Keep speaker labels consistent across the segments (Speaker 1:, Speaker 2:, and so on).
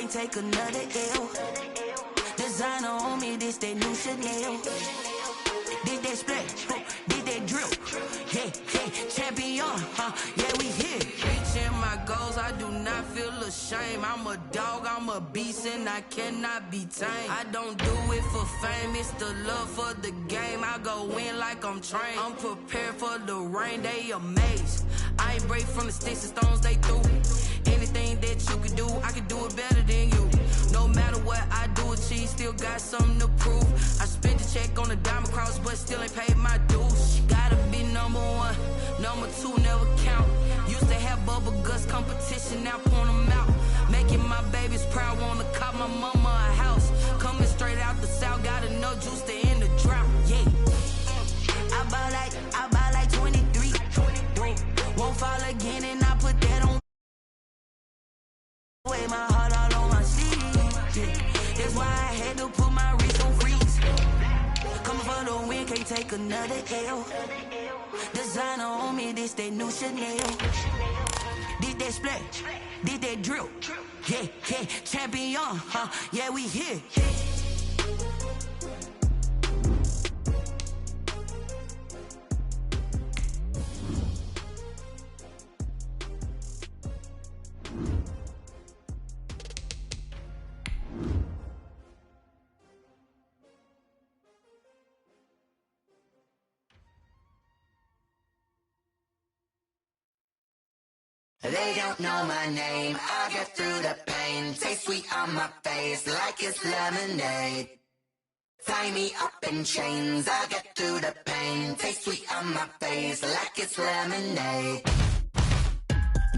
Speaker 1: can't take another L. Designer on me, this that new Chanel. Did that splash, did that drill. Yeah, champion, yeah, we here. Reaching my goals, I do not feel ashamed. I'm a dog, I'm a beast, and I cannot be tamed. I don't do it for fame, it's the love for the game. I go in like I'm trained. I'm prepared for the rain, they amazed. I ain't break from the sticks and stones they threw. Anything that you can do, I can do it better than you. No matter what I do, achieve, still got something to prove. I spent the check on the diamond cross, but still ain't paid my dues. Gotta be number one, number two never count. Used to have bubble guts competition, now point them out. Making my babies proud, wanna cop my mama a house. Coming straight out the south, got enough juice to end the drought. Yeah, I buy like 23. Won't fall again, and I put that on. Way my heart all on my sleeve. Yeah. That's why I had to put my wrist on freeze. Coming for the win, can't take another L. Designer on me, this that new Chanel. Did that splash, did that drill. Yeah, champion, yeah, we here.
Speaker 2: They don't know my name, I get through the pain. Taste sweet on my face like it's lemonade. Tie me up in chains, I get through the pain. Taste sweet on my face like it's lemonade.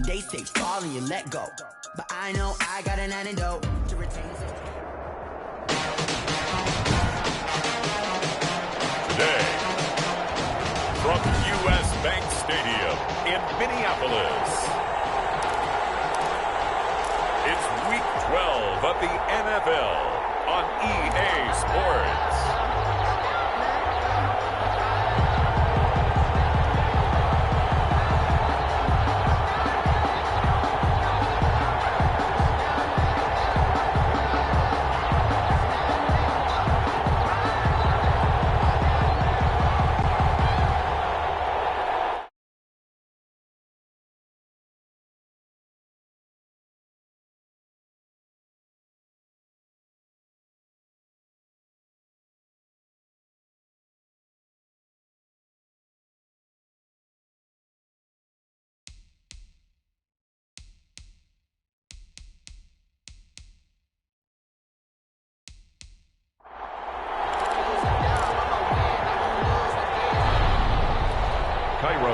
Speaker 3: They say fall and you let go, but I know I got an antidote to retain.
Speaker 4: Today, from U.S. Bank Stadium in Minneapolis, it's Week 12 of the NFL on EA Sports.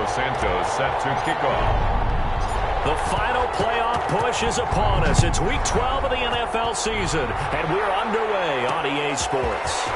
Speaker 4: Santos set to kick off.
Speaker 5: The final playoff push is upon us. It's Week 12 of the NFL season, and we're underway on EA Sports.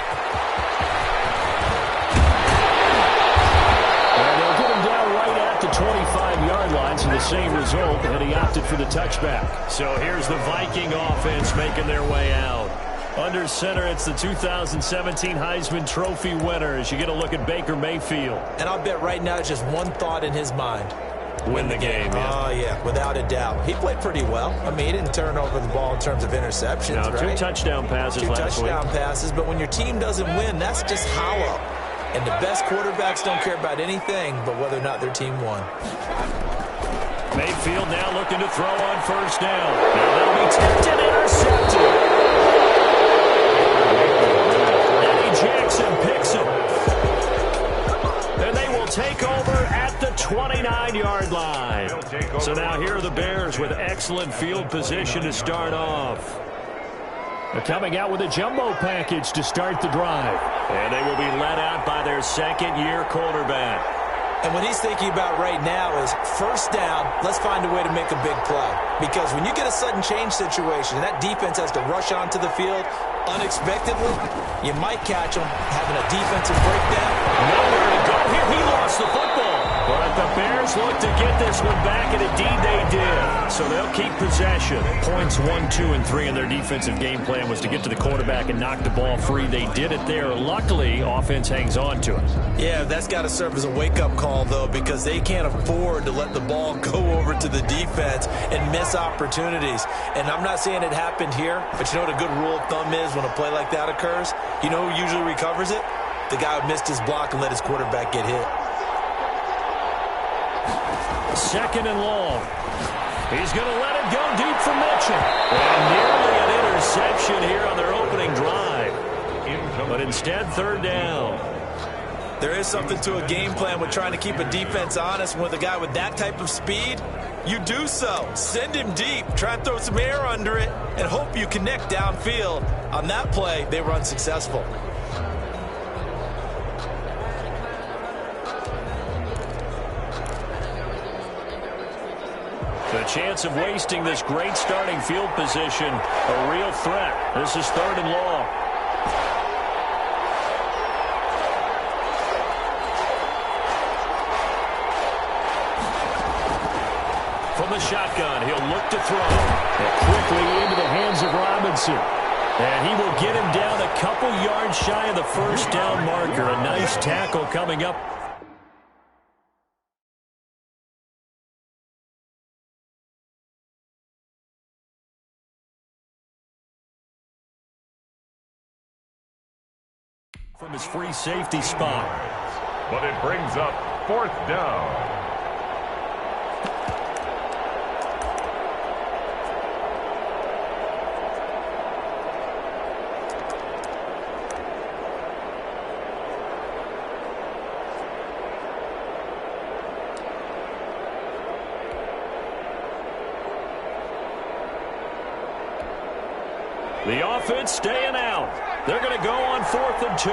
Speaker 5: And they'll get him down right at the 25-yard line, so the same result, and he opted for the touchback. So here's the Viking offense making their way out. Under center, it's the 2017 Heisman Trophy winner as you get a look at Baker Mayfield.
Speaker 6: And I'll bet right now it's just one thought in his mind.
Speaker 5: Win the game, yeah.
Speaker 6: Oh, yeah, without a doubt. He played pretty well. I mean, he didn't turn over the ball in terms of interceptions,
Speaker 5: now,
Speaker 6: right?
Speaker 5: 2 touchdown passes last week.
Speaker 6: 2 touchdown passes, but when your team doesn't win, that's just hollow. And the best quarterbacks don't care about anything but whether or not their team won.
Speaker 5: Mayfield now looking to throw on first down. Now they'll be tipped and intercepted. Jackson picks him. And they will take over at the 29-yard line. So now here are the Bears with excellent field position to start off. They're coming out with a jumbo package to start the drive. And they will be led out by their second-year quarterback.
Speaker 6: And what he's thinking about right now is first down, let's find a way to make a big play. Because when you get a sudden change situation and that defense has to rush onto the field unexpectedly, you might catch them having a defensive breakdown.
Speaker 5: Nowhere to go here. He lost the football. But the Bears look to get this one back, and indeed they did. So they'll keep possession. Points 1, 2, and 3 in their defensive game plan was to get to the quarterback and knock the ball free. They did it there. Luckily, offense hangs on to it.
Speaker 6: Yeah, that's got to serve as a wake-up call, though, because they can't afford to let the ball go over to the defense and miss opportunities. And I'm not saying it happened here, but you know what a good rule of thumb is when a play like that occurs? You know who usually recovers it? The guy who missed his block and let his quarterback get hit.
Speaker 5: Second and long. He's going to let it go deep for Mitchell. And nearly an interception here on their opening drive. But instead, third down.
Speaker 6: There is something to a game plan with trying to keep a defense honest. With a guy with that type of speed, you do so. Send him deep. Try and throw some air under it and hope you connect downfield. On that play, they were unsuccessful.
Speaker 5: The chance of wasting this great starting field position, a real threat. This is third and long. From the shotgun, he'll look to throw. And quickly into the hands of Robinson. And he will get him down a couple yards shy of the first down marker. A nice tackle coming up. From his free safety spot.
Speaker 4: But it brings up fourth down.
Speaker 5: The offense staying out. They're going to go on 4th and 2.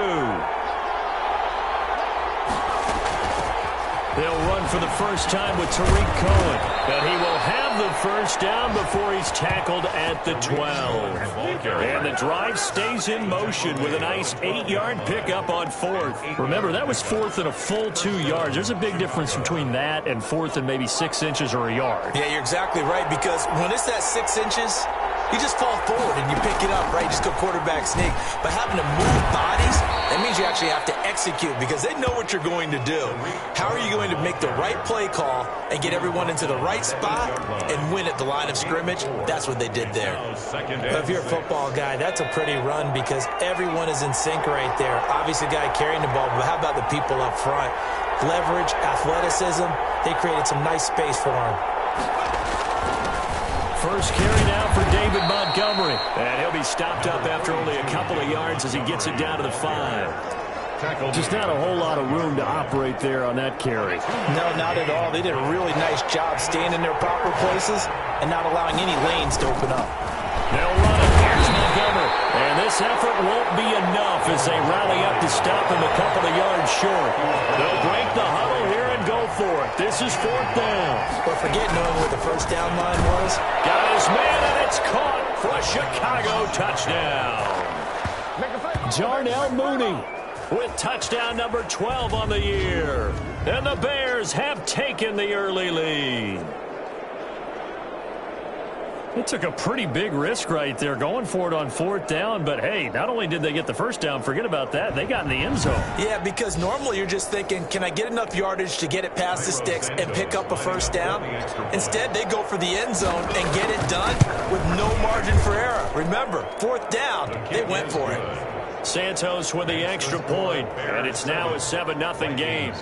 Speaker 5: They'll run for the first time with Tariq Cohen. And he will have the first down before he's tackled at the 12. And the drive stays in motion with a nice 8-yard pickup on 4th. Remember, that was 4th and a full 2 yards. There's a big difference between that and 4th and maybe 6 inches or a yard.
Speaker 6: Yeah, you're exactly right, because when it's that 6 inches, you just fall forward and you pick it up, right? You just go quarterback sneak. But having to move bodies, that means you actually have to execute because they know what you're going to do. How are you going to make the right play call and get everyone into the right spot and win at the line of scrimmage? That's what they did there.
Speaker 7: But if you're a football guy, that's a pretty run because everyone is in sync right there. Obviously, the guy carrying the ball, but how about the people up front? Leverage, athleticism, they created some nice space for him.
Speaker 5: First carry now for David Montgomery. And he'll be stopped up after only a couple of yards as he gets it down to the 5. Just not a whole lot of room to operate there on that carry.
Speaker 7: No, not at all. They did a really nice job staying in their proper places and not allowing any lanes to open up.
Speaker 5: They'll run it. Here's Montgomery. And this effort won't be enough as they rally up to stop him a couple of yards short. They'll break the huddle here and go for it. This is 4th down.
Speaker 7: But forget knowing where the first down line was.
Speaker 5: Got his man, and it's caught for a Chicago touchdown. Jarnell Mooney with touchdown number 12 on the year. And the Bears have taken the early lead. It took a pretty big risk right there going for it on 4th down. But, hey, not only did they get the first down, forget about that, they got in the end zone.
Speaker 6: Yeah, because normally you're just thinking, can I get enough yardage to get it past the sticks and pick up a first down? Instead, they go for the end zone and get it done with no margin for error. Remember, 4th down, they went for it.
Speaker 5: Santos with the extra point, and it's now a 7-0 game.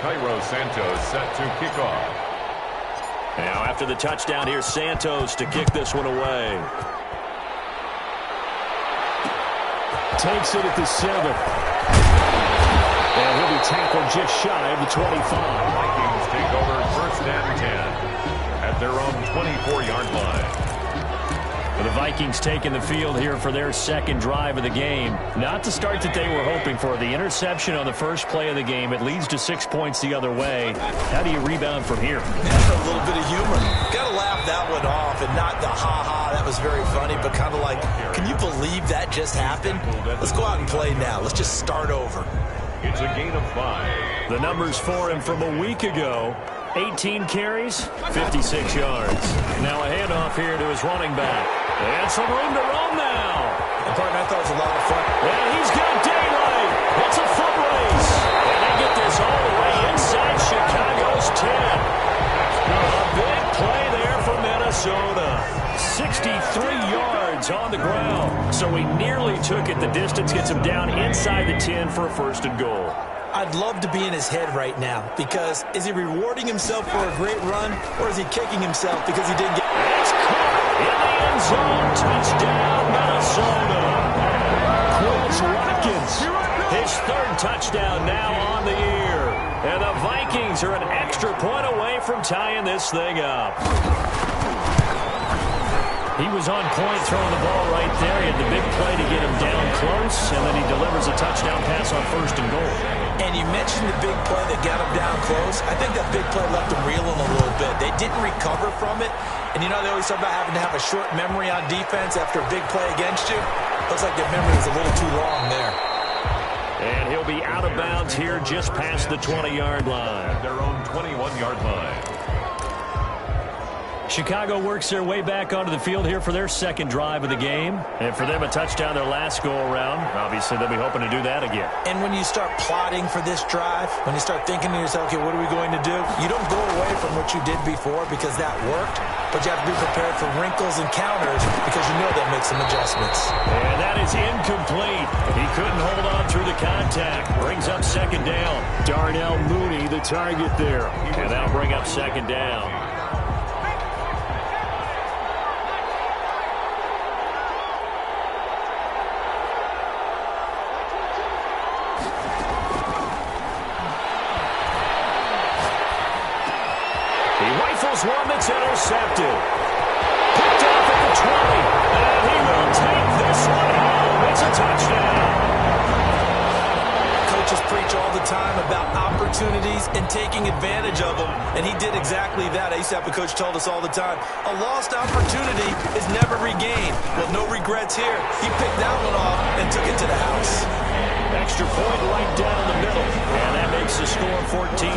Speaker 4: Cairo Santos set to kick off.
Speaker 5: Now after the touchdown, here's Santos to kick this one away. Takes it at the 7. And he'll be tackled just shy of the 25.
Speaker 4: Vikings take over 1st and 10 at their own 24-yard line.
Speaker 5: The Vikings taking the field here for their second drive of the game. Not the start that they were hoping for. The interception on the first play of the game. It leads to 6 points the other way. How do you rebound from here?
Speaker 6: That's a little bit of humor. Got to laugh that one off and not the ha-ha. That was very funny, but kind of like, can you believe that just happened? Let's go out and play now. Let's just start over.
Speaker 4: It's a gain of 5.
Speaker 5: The numbers for him from a week ago. 18 carries, 56 yards. Now a handoff here to his running back. And some room to roam now.
Speaker 6: And partner, I thought it was a lot of fun.
Speaker 5: And he's got daylight. It's a foot race. And they get this all the way inside Chicago's 10. A big play there for Minnesota. 63 yards on the ground. So he nearly took it the distance, gets him down inside the 10 for a first and goal.
Speaker 7: I'd love to be in his head right now, because is he rewarding himself for a great run, or is he kicking himself because he didn't get...
Speaker 5: It's caught in the end zone. Touchdown, Minnesota. Quills Watkins, his third touchdown now on the year. And the Vikings are an extra point away from tying this thing up. He was on point throwing the ball right there. He had the big play to get him down close, and then he delivers a touchdown pass on first and goal.
Speaker 7: And you mentioned the big play that got him down close. I think that big play left him reeling a little bit. They didn't recover from it. And you know, they always talk about having to have a short memory on defense after a big play against you. Looks like their memory was a little too long there.
Speaker 5: And he'll be out of bounds here just past the 20-yard line.
Speaker 4: Their own 21-yard line.
Speaker 5: Chicago works their way back onto the field here for their second drive of the game. And for them, a touchdown their last go-around. Obviously, they'll be hoping to do that again.
Speaker 7: And when you start plotting for this drive, when you start thinking to yourself, okay, what are we going to do? You don't go away from what you did before because that worked, but you have to be prepared for wrinkles and counters because you know they'll make some adjustments.
Speaker 5: And that is incomplete. He couldn't hold on through the contact. Brings up second down. Darnell Mooney, the target there. And that'll bring up second down. One that's intercepted. Picked up at the 20. And he will take this one home. It's a touchdown.
Speaker 7: Coaches preach all the time about opportunities and taking advantage of them, and he did exactly that. I used to have a coach told us all the time, a lost opportunity is never regained. Well, no regrets here. He picked that one off and took it to the house.
Speaker 5: Extra point right down the middle. And that makes the score 14-7.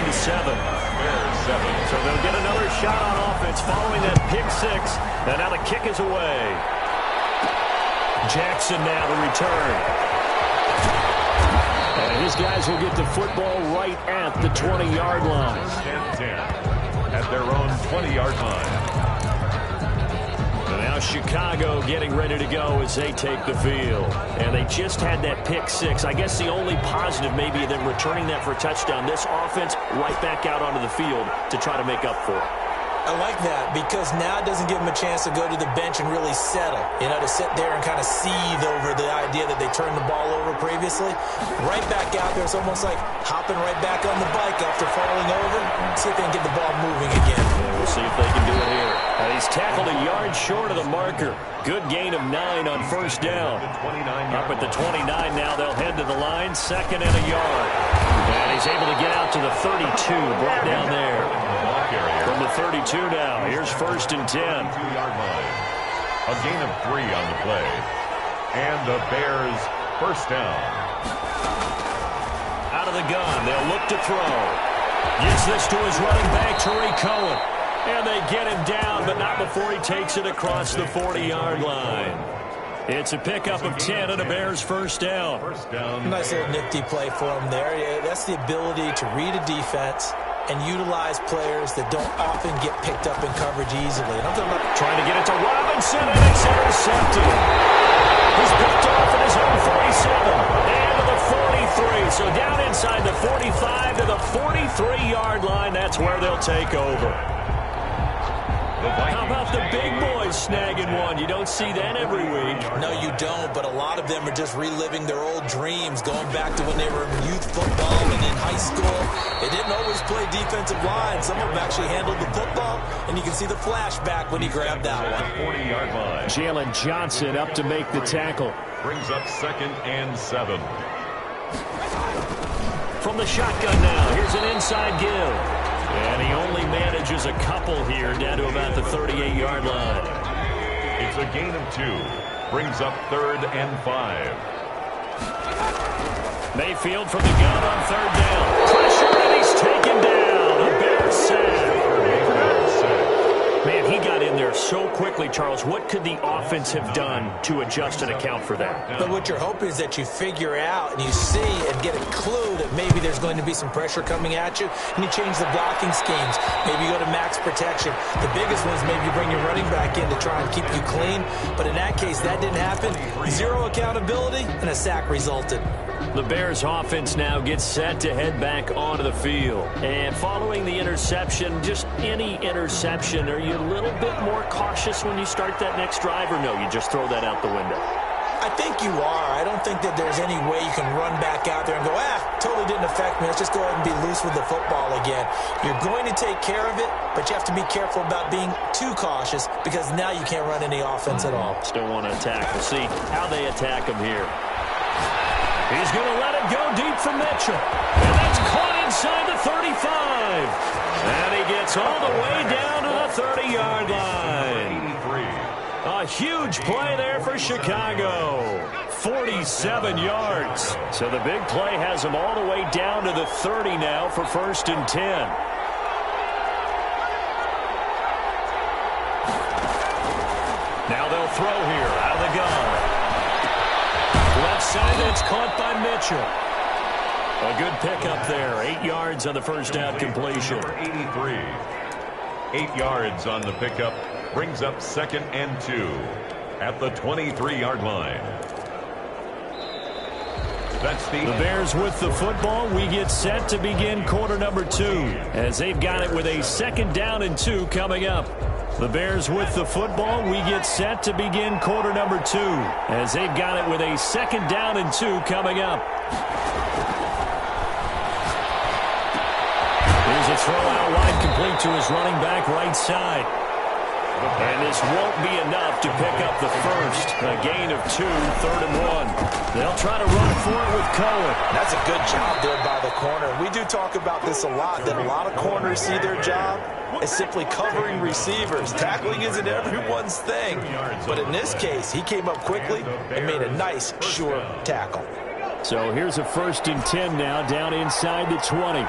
Speaker 5: So they'll get another shot on offense following that pick six. And now the kick is away. Jackson now to return. And his guys will get the football right at the 20-yard line.
Speaker 4: 10-10 at their own 20-yard line.
Speaker 5: And now Chicago getting ready to go as they take the field. And they just had that pick six. I guess the only positive maybe them returning that for a touchdown. This offense right back out onto the field to try to make up for it.
Speaker 7: I like that because now it doesn't give them a chance to go to the bench and really settle. You know, to sit there and kind of seethe over the idea that they turned the ball over previously. Right back out there, it's almost like hopping right back on the bike after falling over. See if they can get the ball moving again.
Speaker 5: Yeah, we'll see if they can do it here. He's tackled a yard short of the marker. Good gain of 9 on first down. Up at the 29 now, they'll head to the line. Second and a yard. And he's able to get out to the 32. Brought down there. From the 32 now, here's first and 10.
Speaker 4: A gain of 3 on the play. And the Bears first down.
Speaker 5: Out of the gun, they'll look to throw. Gets this to his running back, Tariq Cohen. And they get him down, but not before he takes it across the 40-yard line. It's a pickup of 10 and a Bears first down.
Speaker 7: Nice little nifty play for him there. Yeah, that's the ability to read a defense and utilize players that don't often get picked up in coverage easily. And I'm talking about
Speaker 5: trying to get it to Robinson, and it's intercepted. He's picked off at his own 47 and to the 43. So down inside the 45 to the 43-yard line. That's where they'll take over. How about the big boys snagging one? You don't see that every week.
Speaker 7: No, you don't, but a lot of them are just reliving their old dreams, going back to when they were in youth football and in high school. They didn't always play defensive line. Some of them actually handled the football, and you can see the flashback when he grabbed that one.
Speaker 4: 40-yard line.
Speaker 5: Jalen Johnson up to make the tackle.
Speaker 4: Brings up 2nd and 7.
Speaker 5: From the shotgun now, here's an inside give. And he only manages a couple here, down to about the 38-yard line.
Speaker 4: It's a gain of 2. Brings up 3rd and 5.
Speaker 5: Mayfield from the gun on 3rd down. Pressure, and he's taken down. A Bears sack. Man, he got in there so quickly, Charles. What could the offense have done to adjust and account for that?
Speaker 7: But what you're hoping is that you figure out and you see and get a clue that maybe there's going to be some pressure coming at you, and you change the blocking schemes. Maybe you go to max protection. The biggest one is maybe you bring your running back in to try and keep you clean. But in that case, that didn't happen. Zero accountability, and a sack resulted.
Speaker 5: The Bears offense now gets set to head back onto the field. And following the interception, just any interception, are you a little bit more cautious when you start that next drive, or no, you just throw that out the window?
Speaker 7: I think you are. I don't think that there's any way you can run back out there and go, totally didn't affect me. Let's just go ahead and be loose with the football again. You're going to take care of it, but you have to be careful about being too cautious because now you can't run any offense at all.
Speaker 5: Still want to attack. We'll see how they attack him here. He's going to let it go deep for Mitchell. And that's caught inside the 35. And he gets all the way down to the 30-yard line. A huge play there for Chicago. 47 yards. So the big play has him all the way down to the 30 now for 1st and 10. Now they'll throw here out of the gun. Left side, that's caught by Mitchell. A good pickup there. 8 yards on the first down completion.
Speaker 4: 83. 8 yards on the pickup. Brings up 2nd and 2 at the 23-yard line. That's the
Speaker 5: Bears with the football. We get set to begin quarter number 2 as they've got it with a 2nd down and 2 coming up. The Bears with the football. We get set to begin quarter number 2 as they've got it with a 2nd down and 2 coming up. Here's a throw out wide complete to his running back right side. And this won't be enough to pick up the first. A gain of 2, 3rd and 1. They'll try to run for it with Cohen.
Speaker 7: That's a good job there by the corner. We do talk about this a lot, that a lot of corners see their job as simply covering receivers. Tackling isn't everyone's thing. But in this case, he came up quickly and made a nice, sure tackle.
Speaker 5: So here's a 1st and 10 now, down inside the 20.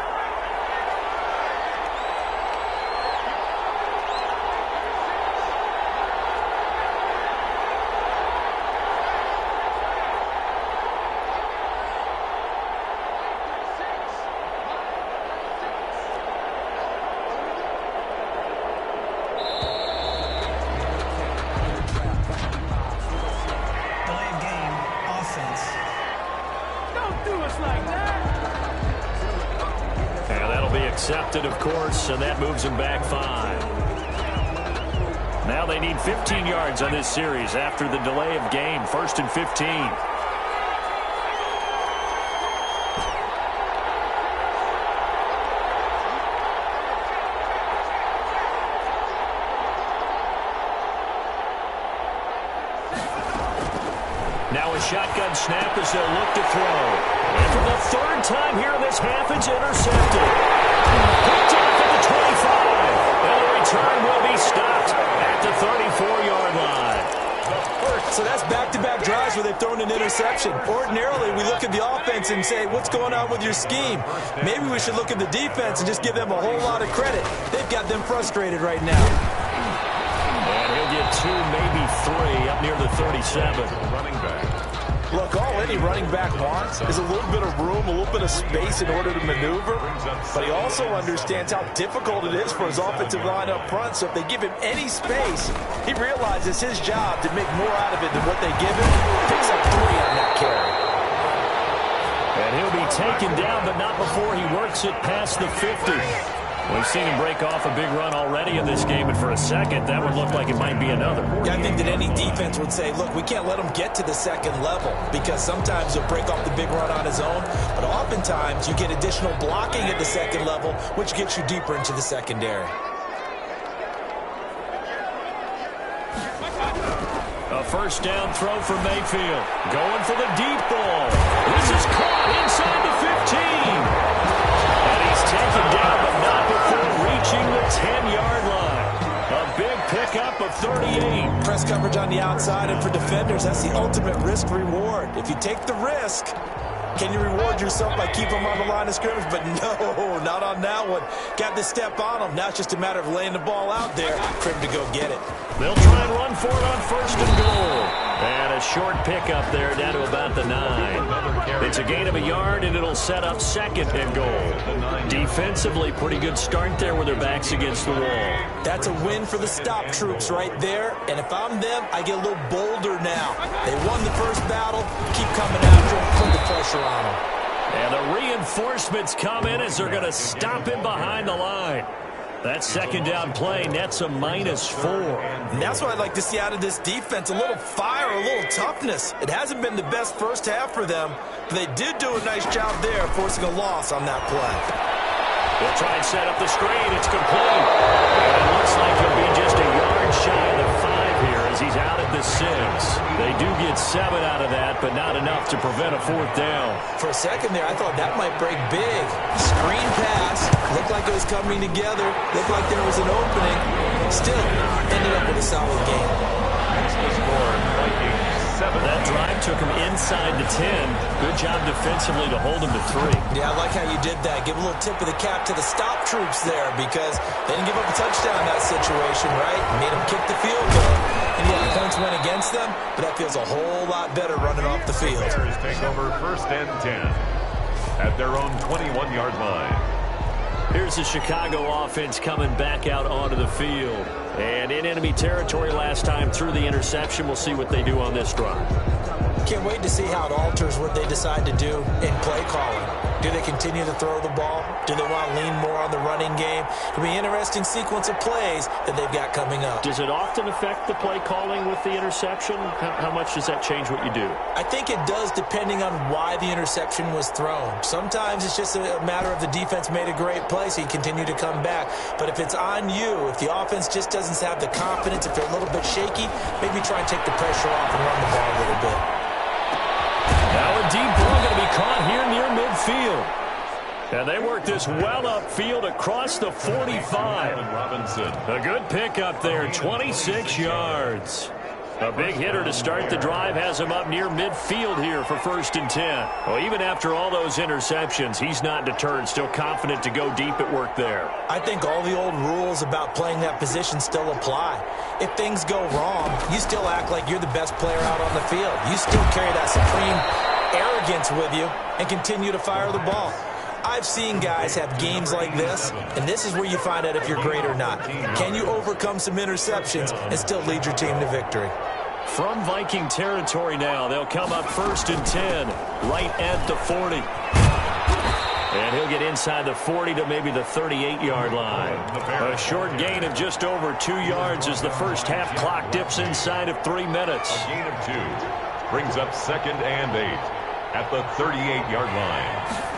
Speaker 5: Accepted, of course, and that moves him back 5. Now they need 15 yards on this series after the delay of game. 1st and 15. Now a shotgun snap as they'll look to throw. And for the 3rd time here in this half, it's intercepted. Picked off at the 25. And the return will be stopped at the 34-yard line.
Speaker 7: So that's back-to-back drives where they've thrown an interception. Ordinarily, we look at the offense and say, what's going on with your scheme? Maybe we should look at the defense and just give them a whole lot of credit. They've got them frustrated right now.
Speaker 5: And he'll get 2, maybe 3 up near the 37.
Speaker 4: running back.
Speaker 7: Look, all any running back wants is a little bit of room, a little bit of space in order to maneuver. But he also understands how difficult it is for his offensive line up front. So if they give him any space, he realizes his job to make more out of it than what they give him. Picks up 3 on that carry.
Speaker 5: And he'll be taken down, but not before he works it past the 50. We've seen him break off a big run already in this game, and for a second, that would look like it might be another.
Speaker 7: Yeah, I think that any defense would say, look, we can't let him get to the second level, because sometimes he'll break off the big run on his own, but oftentimes you get additional blocking at the second level, which gets you deeper into the secondary.
Speaker 5: A first down throw for Mayfield. Going for the deep ball. This is caught inside the 15. And he's taken down, but not before reaching the 10-yard line. A big pickup of 38.
Speaker 7: Press coverage on the outside, and for defenders, that's the ultimate risk-reward. If you take the risk, can you reward yourself by keeping him on the line of scrimmage? But no, not on that one. Got the step on him. Now it's just a matter of laying the ball out there for him to go get it.
Speaker 5: They'll try and run for it on first and goal. And a short pickup there down to about the 9. It's a gain of a yard, and it'll set up second and goal. Defensively, pretty good start there with their backs against the wall.
Speaker 7: That's a win for the stop troops right there. And if I'm them, I get a little bolder now. They won the first battle. Keep coming after them. Put the pressure on them.
Speaker 5: And the reinforcements come in as they're going to stop him behind the line. That second down play nets a -4.
Speaker 7: And that's what I'd like to see out of this defense, a little fire, a little toughness. It hasn't been the best first half for them, but they did do a nice job there forcing a loss on that play.
Speaker 5: They'll try and set up the screen. It's complete. And it looks like he'll be just a yard shy of the 5 here as he's out at the 6. They do get 7 out of that, but not enough to prevent a 4th down.
Speaker 7: For a second there, I thought that might break big. Screen pass. Looked like it was coming together. Looked like there was an opening. Still, ended up with a solid game.
Speaker 5: That drive took him inside the 10. Good job defensively to hold him to 3.
Speaker 7: Yeah, I like how you did that. Give a little tip of the cap to the stop troops there, because they didn't give up a touchdown in that situation, right? Made them kick the field goal. And yeah, the points went against them, but that feels a whole lot better running off the field.
Speaker 4: Bears take over first and 10 at their own 21-yard line.
Speaker 5: Here's the Chicago offense coming back out onto the field. And in enemy territory last time through the interception. We'll see what they do on this drive.
Speaker 7: Can't wait to see how it alters what they decide to do in play calling. Do they continue to throw the ball? Do they want to lean more on the running game? It'll be an interesting sequence of plays that they've got coming up.
Speaker 5: Does it often affect the play calling with the interception? How much does that change what you do?
Speaker 7: I think it does, depending on why the interception was thrown. Sometimes it's just a matter of the defense made a great play, so you continue to come back. But if it's on you, if the offense just doesn't have the confidence, if they're a little bit shaky, maybe try and take the pressure off and run the ball a little bit.
Speaker 5: Now a deep ball going to be caught here near midfield. And they work this well upfield across the 45. A good pickup there, 26 yards. A big hitter to start the drive has him up near midfield here for first and 10. Well, even after all those interceptions, he's not deterred, still confident to go deep at work there.
Speaker 7: I think all the old rules about playing that position still apply. If things go wrong, you still act like you're the best player out on the field. You still carry that supreme arrogance with you and continue to fire the ball. I've seen guys have games like this, and this is where you find out if you're great or not. Can you overcome some interceptions and still lead your team to victory?
Speaker 5: From Viking territory now, they'll come up first and 10, right at the 40. And he'll get inside the 40 to maybe the 38-yard line. A short gain of just over 2 yards as the first half clock dips inside of 3 minutes.
Speaker 4: A gain of 2 brings up second and 8 at the 38-yard line.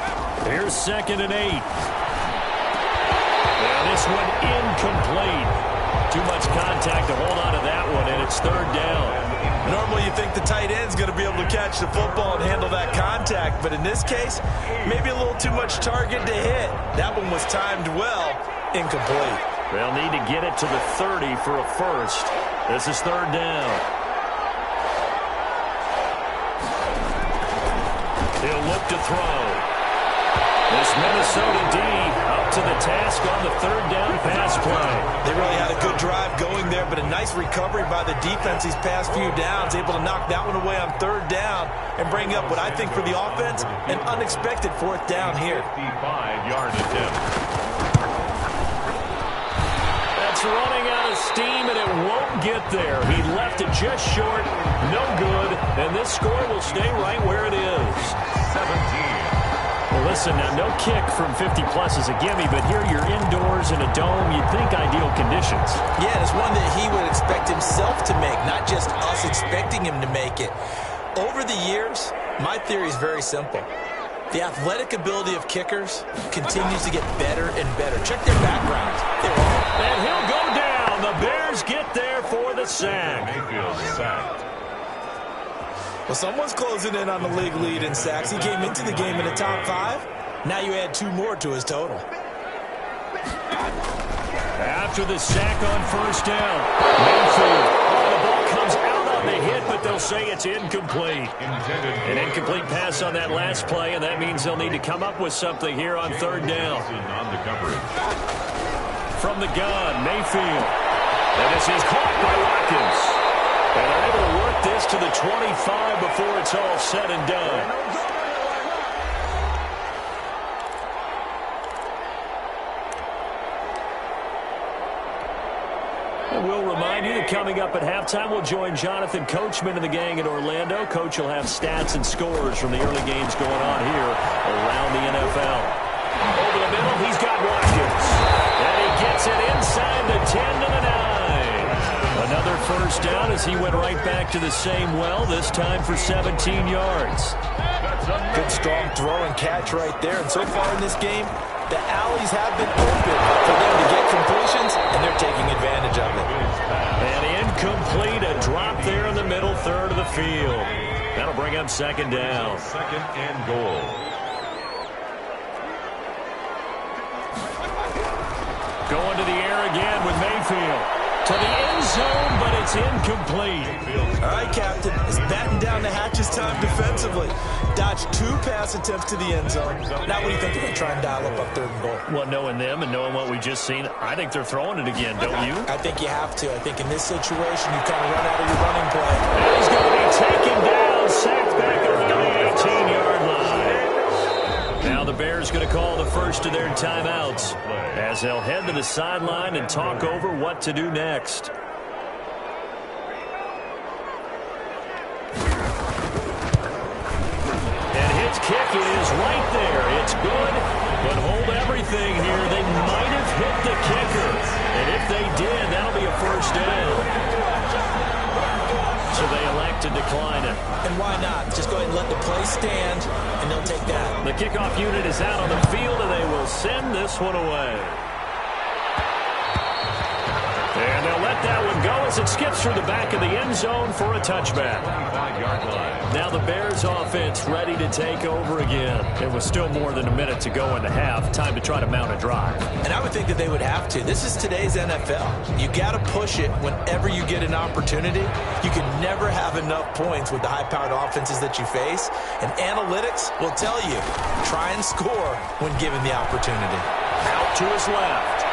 Speaker 5: Here's second and 8. And this one incomplete. Too much contact to hold on to that one, and it's third down.
Speaker 7: Normally you think the tight end's going to be able to catch the football and handle that contact, but in this case, maybe a little too much target to hit. That one was timed well, incomplete.
Speaker 5: They'll need to get it to the 30 for a first. This is third down. He'll look to throw. This Minnesota D up to the task on the third down pass play.
Speaker 7: They really had a good drive going there, but a nice recovery by the defense these past few downs, able to knock that one away on third down and bring up what I think for the offense, an unexpected fourth down here.
Speaker 4: 55-yard attempt.
Speaker 5: That's running out of steam, and it won't get there. He left it just short, no good, and this score will stay right where it is.
Speaker 4: 17.
Speaker 5: Well, listen, now no kick from 50-plus is a gimme, but here you're indoors in a dome. You'd think ideal conditions.
Speaker 7: Yeah, it's one that he would expect himself to make, not just us expecting him to make it. Over the years, my theory is very simple. The athletic ability of kickers continues to get better and better. Check their background.
Speaker 5: And he'll go down. The Bears get there for the sack.
Speaker 4: Mayfield sacked.
Speaker 7: Well, someone's closing in on the league lead in sacks. He came into the game in the top 5. Now you add 2 more to his total.
Speaker 5: After the sack on first down, Mayfield. The ball comes out on the hit, but they'll say it's incomplete. An incomplete pass on that last play, and that means they'll need to come up with something here on third down.
Speaker 4: On the coverage.
Speaker 5: From the gun, Mayfield. And this is caught by Watkins. And they're able to work this to the 25 before it's all said and done. And we'll remind you that coming up at halftime, we'll join Jonathan Coachman and the gang in Orlando. Coach will have stats and scores from the early games going on here around the NFL. Over the middle, he's got Watkins. And he gets it inside the 10 to the 9. Another first down as he went right back to the same well, this time for 17 yards.
Speaker 7: Good strong throw and catch right there. And so far in this game, the alleys have been open for them to get completions, and they're taking advantage of it.
Speaker 5: And incomplete, a drop there in the middle third of the field. That'll bring up second down.
Speaker 4: Second and goal.
Speaker 5: Going to the air again with Mayfield. To the end zone, but it's incomplete.
Speaker 7: All right, Captain. It's batten down the hatches time defensively. Dodged 2 pass attempts to the end zone. Now what do you think they're going to try and dial up on third and goal?
Speaker 5: Well, knowing them and knowing what we just seen, I think they're throwing it again, don't you?
Speaker 7: I think you have to. I think in this situation, you kind of run out of your running play.
Speaker 5: And he's going to be taken down, sacked back around the 18-yard line. Now the Bears going to call the first of their timeouts as they'll head to the sideline and talk over what to do next. And his kick is right there. It's good, but hold everything here. They might have hit the kicker. And if they did, that'll be a first down. So they elect to decline it.
Speaker 7: And why not? Just go ahead and let the play stand, and they'll take that.
Speaker 5: The kickoff unit is out on the field, and they will send this one away. And they'll let that one go as it skips through the back of the end zone for a touchback. Now the Bears offense ready to take over again. It was still more than a minute to go in the half. Time to try to mount a drive.
Speaker 7: And I would think that they would have to. This is today's NFL. You got to push it whenever you get an opportunity. You can never have enough points with the high-powered offenses that you face. And analytics will tell you, try and score when given the opportunity.
Speaker 5: Out to his left.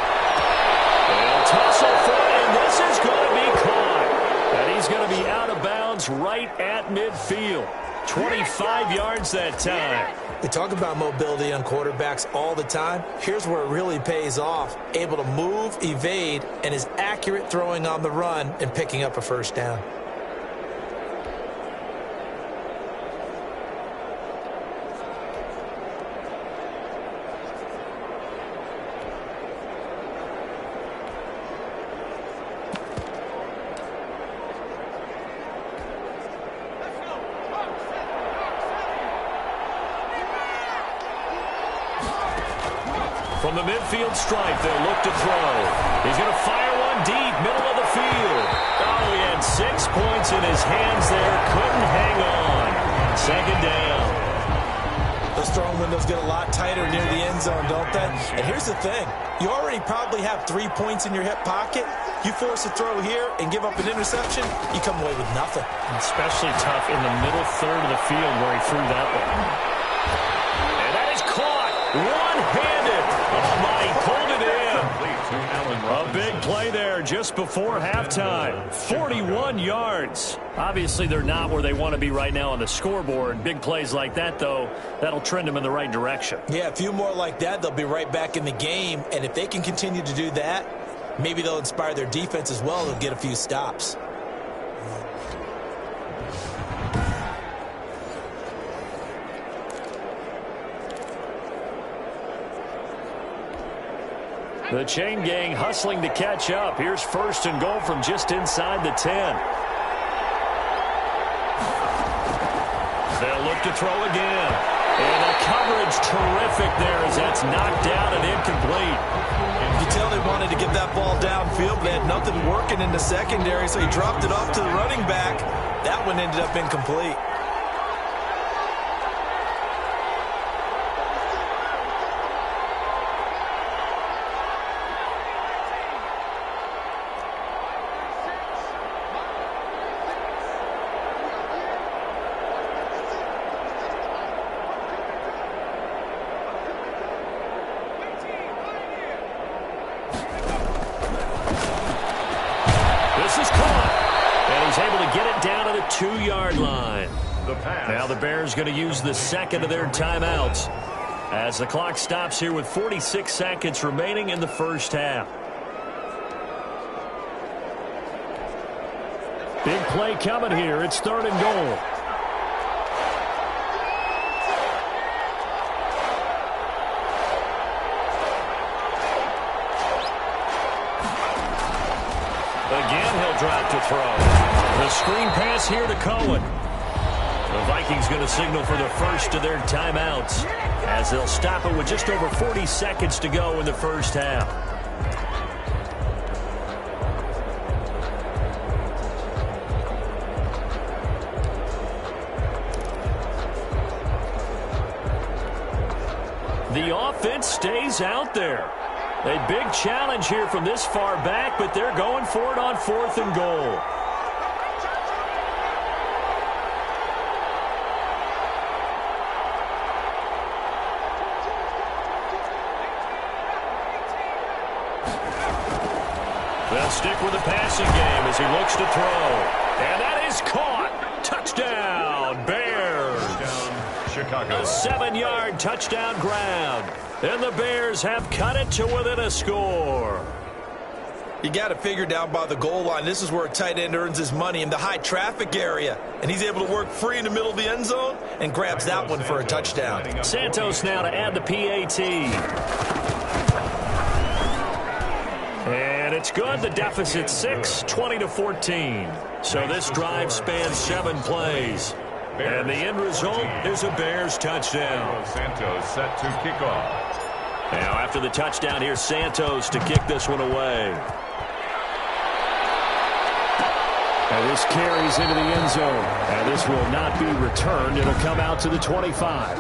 Speaker 5: They'll tussle for it, and this is going to be caught. And he's going to be out of bounds right at midfield. 25 yards that time.
Speaker 7: We talk about mobility on quarterbacks all the time. Here's where it really pays off. Able to move, evade, and is accurate throwing on the run and picking up a first down.
Speaker 5: From the midfield stripe, they'll look to throw. He's going to fire one deep, middle of the field. Oh, he had 6 points in his hands there. Couldn't hang on. Second down.
Speaker 7: Those throwing windows get a lot tighter near the end zone, don't they? And here's the thing. You already probably have 3 points in your hip pocket. You force a throw here and give up an interception, you come away with nothing.
Speaker 5: Especially tough in the middle third of the field where he threw that one. And that is caught. One-handed. Oh, my, he pulled it in. A big play there just before halftime. 41 yards. Obviously, they're not where they want to be right now on the scoreboard. Big plays like that, though, that'll trend them in the right direction.
Speaker 7: Yeah, a few more like that, they'll be right back in the game. And if they can continue to do that, maybe they'll inspire their defense as well. They'll get a few stops.
Speaker 5: The chain gang hustling to catch up. Here's 1st and goal from just inside the 10. They'll look to throw again. And the coverage terrific there as that's knocked out and incomplete.
Speaker 6: You tell they wanted to get that ball downfield, but they had nothing working in the secondary, so he dropped it off to the running back. That one ended up incomplete.
Speaker 5: The 2-yard line. Now the Bears going to use the 2nd of their timeouts as the clock stops here with 46 seconds remaining in the first half. Big play coming here. It's 3rd and goal. Again, he'll drop to throw. The screen pass here to Cohen. The Vikings going to signal for the first of their timeouts as they'll stop it with just over 40 seconds to go in the first half. The offense stays out there. A big challenge here from this far back, but they're going for it on 4th and goal. They'll stick with the passing game as he looks to throw. And that is caught. Touchdown, Bears.
Speaker 4: Touchdown, Chicago.
Speaker 5: A 7-yard touchdown grab. And the Bears have cut it to within a score.
Speaker 6: You got to figure down by the goal line. This is where a tight end earns his money in the high traffic area. And he's able to work free in the middle of the end zone and grabs that one for a touchdown.
Speaker 5: Santos now to add the PAT. And it's good. The deficit 6, 20-14. So this drive spans 7 plays. And the end result is a Bears touchdown.
Speaker 4: Santos set to kick off.
Speaker 5: Now after the touchdown, here's Santos to kick this one away. And this carries into the end zone. And this will not be returned. It'll come out to the 25.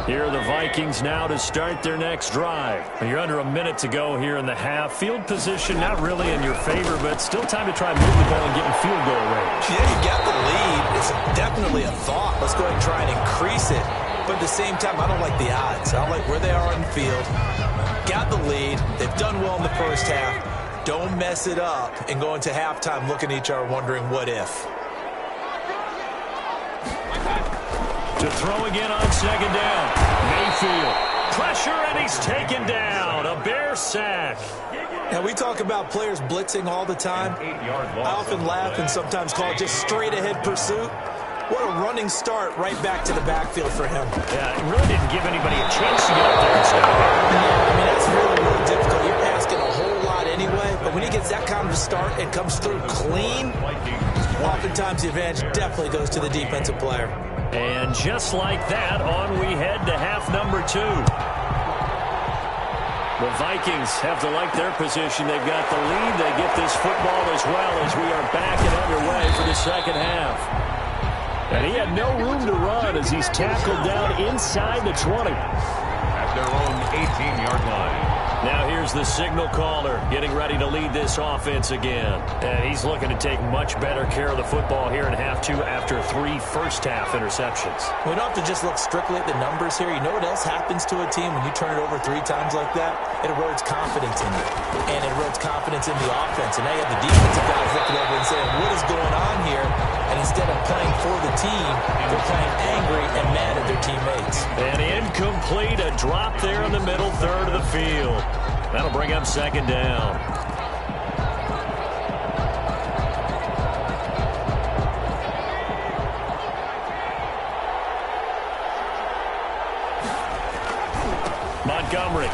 Speaker 5: Here are the Vikings now to start their next drive. You're under a minute to go here in the half. Field position not really in your favor, but still time to try and move the ball and get in field goal range.
Speaker 6: Yeah, you got the lead. It's definitely a thought. Let's go ahead and try and increase it. But at the same time, I don't like the odds. I don't like where they are on the field. Got the lead. They've done well in the first half. Don't mess it up and go into halftime looking at each other wondering what if.
Speaker 5: To throw again on 2nd down. Mayfield. Pressure, and he's taken down. A Bear sack.
Speaker 6: Now, we talk about players blitzing all the time. I often laugh and sometimes call it just straight-ahead pursuit. What a running start right back to the backfield for him.
Speaker 5: Yeah, it really didn't give anybody a chance to get up there and stop it.
Speaker 6: I mean, that's really difficult. You're asking a whole lot anyway, but when he gets that kind of a start and comes through clean, oftentimes the advantage definitely goes to the defensive player.
Speaker 5: And just like that, on we head to half number 2. The Vikings have to like their position. They've got the lead. They get this football as well as we are back and underway for the second half. And he had no room to run as he's tackled down inside the 20.
Speaker 4: At their own 18-yard line.
Speaker 5: Now here's the signal caller getting ready to lead this offense again. And he's looking to take much better care of the football here in half 2 after 3 first-half interceptions.
Speaker 6: We don't have to just look strictly at the numbers here. You know what else happens to a team when you turn it over 3 times like that? It erodes confidence in you. And it erodes confidence in the offense. And now you have the defensive guys looking over and saying, what is going on here? And instead of playing for the team, they're playing angry and mad at their teammates.
Speaker 5: And incomplete, a drop there in the middle third of the field. That'll bring up 2nd down. Montgomery.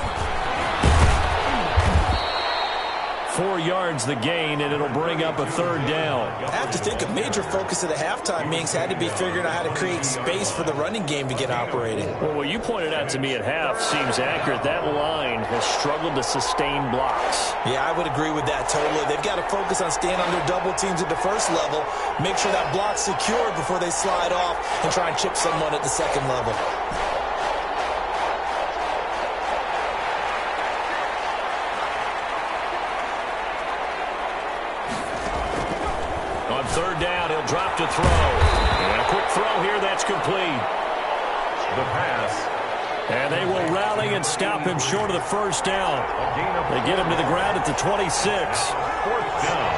Speaker 5: 4 yards the gain, and it'll bring up a third down.
Speaker 7: I have to think a major focus of the halftime meetings had to be figuring out how to create space for the running game to get operating.
Speaker 5: Well, what you pointed out to me at half seems accurate. That line has struggled to sustain blocks.
Speaker 7: Yeah, I would agree with that totally. They've got to focus on staying under double teams at the first level, make sure that block's secured before they slide off and try and chip someone at the second level.
Speaker 5: On third down, he'll drop to throw. And a quick throw here, that's complete.
Speaker 4: The pass.
Speaker 5: And they will rally and stop him short of the first down. They get him to the ground at the 26.
Speaker 4: Fourth down.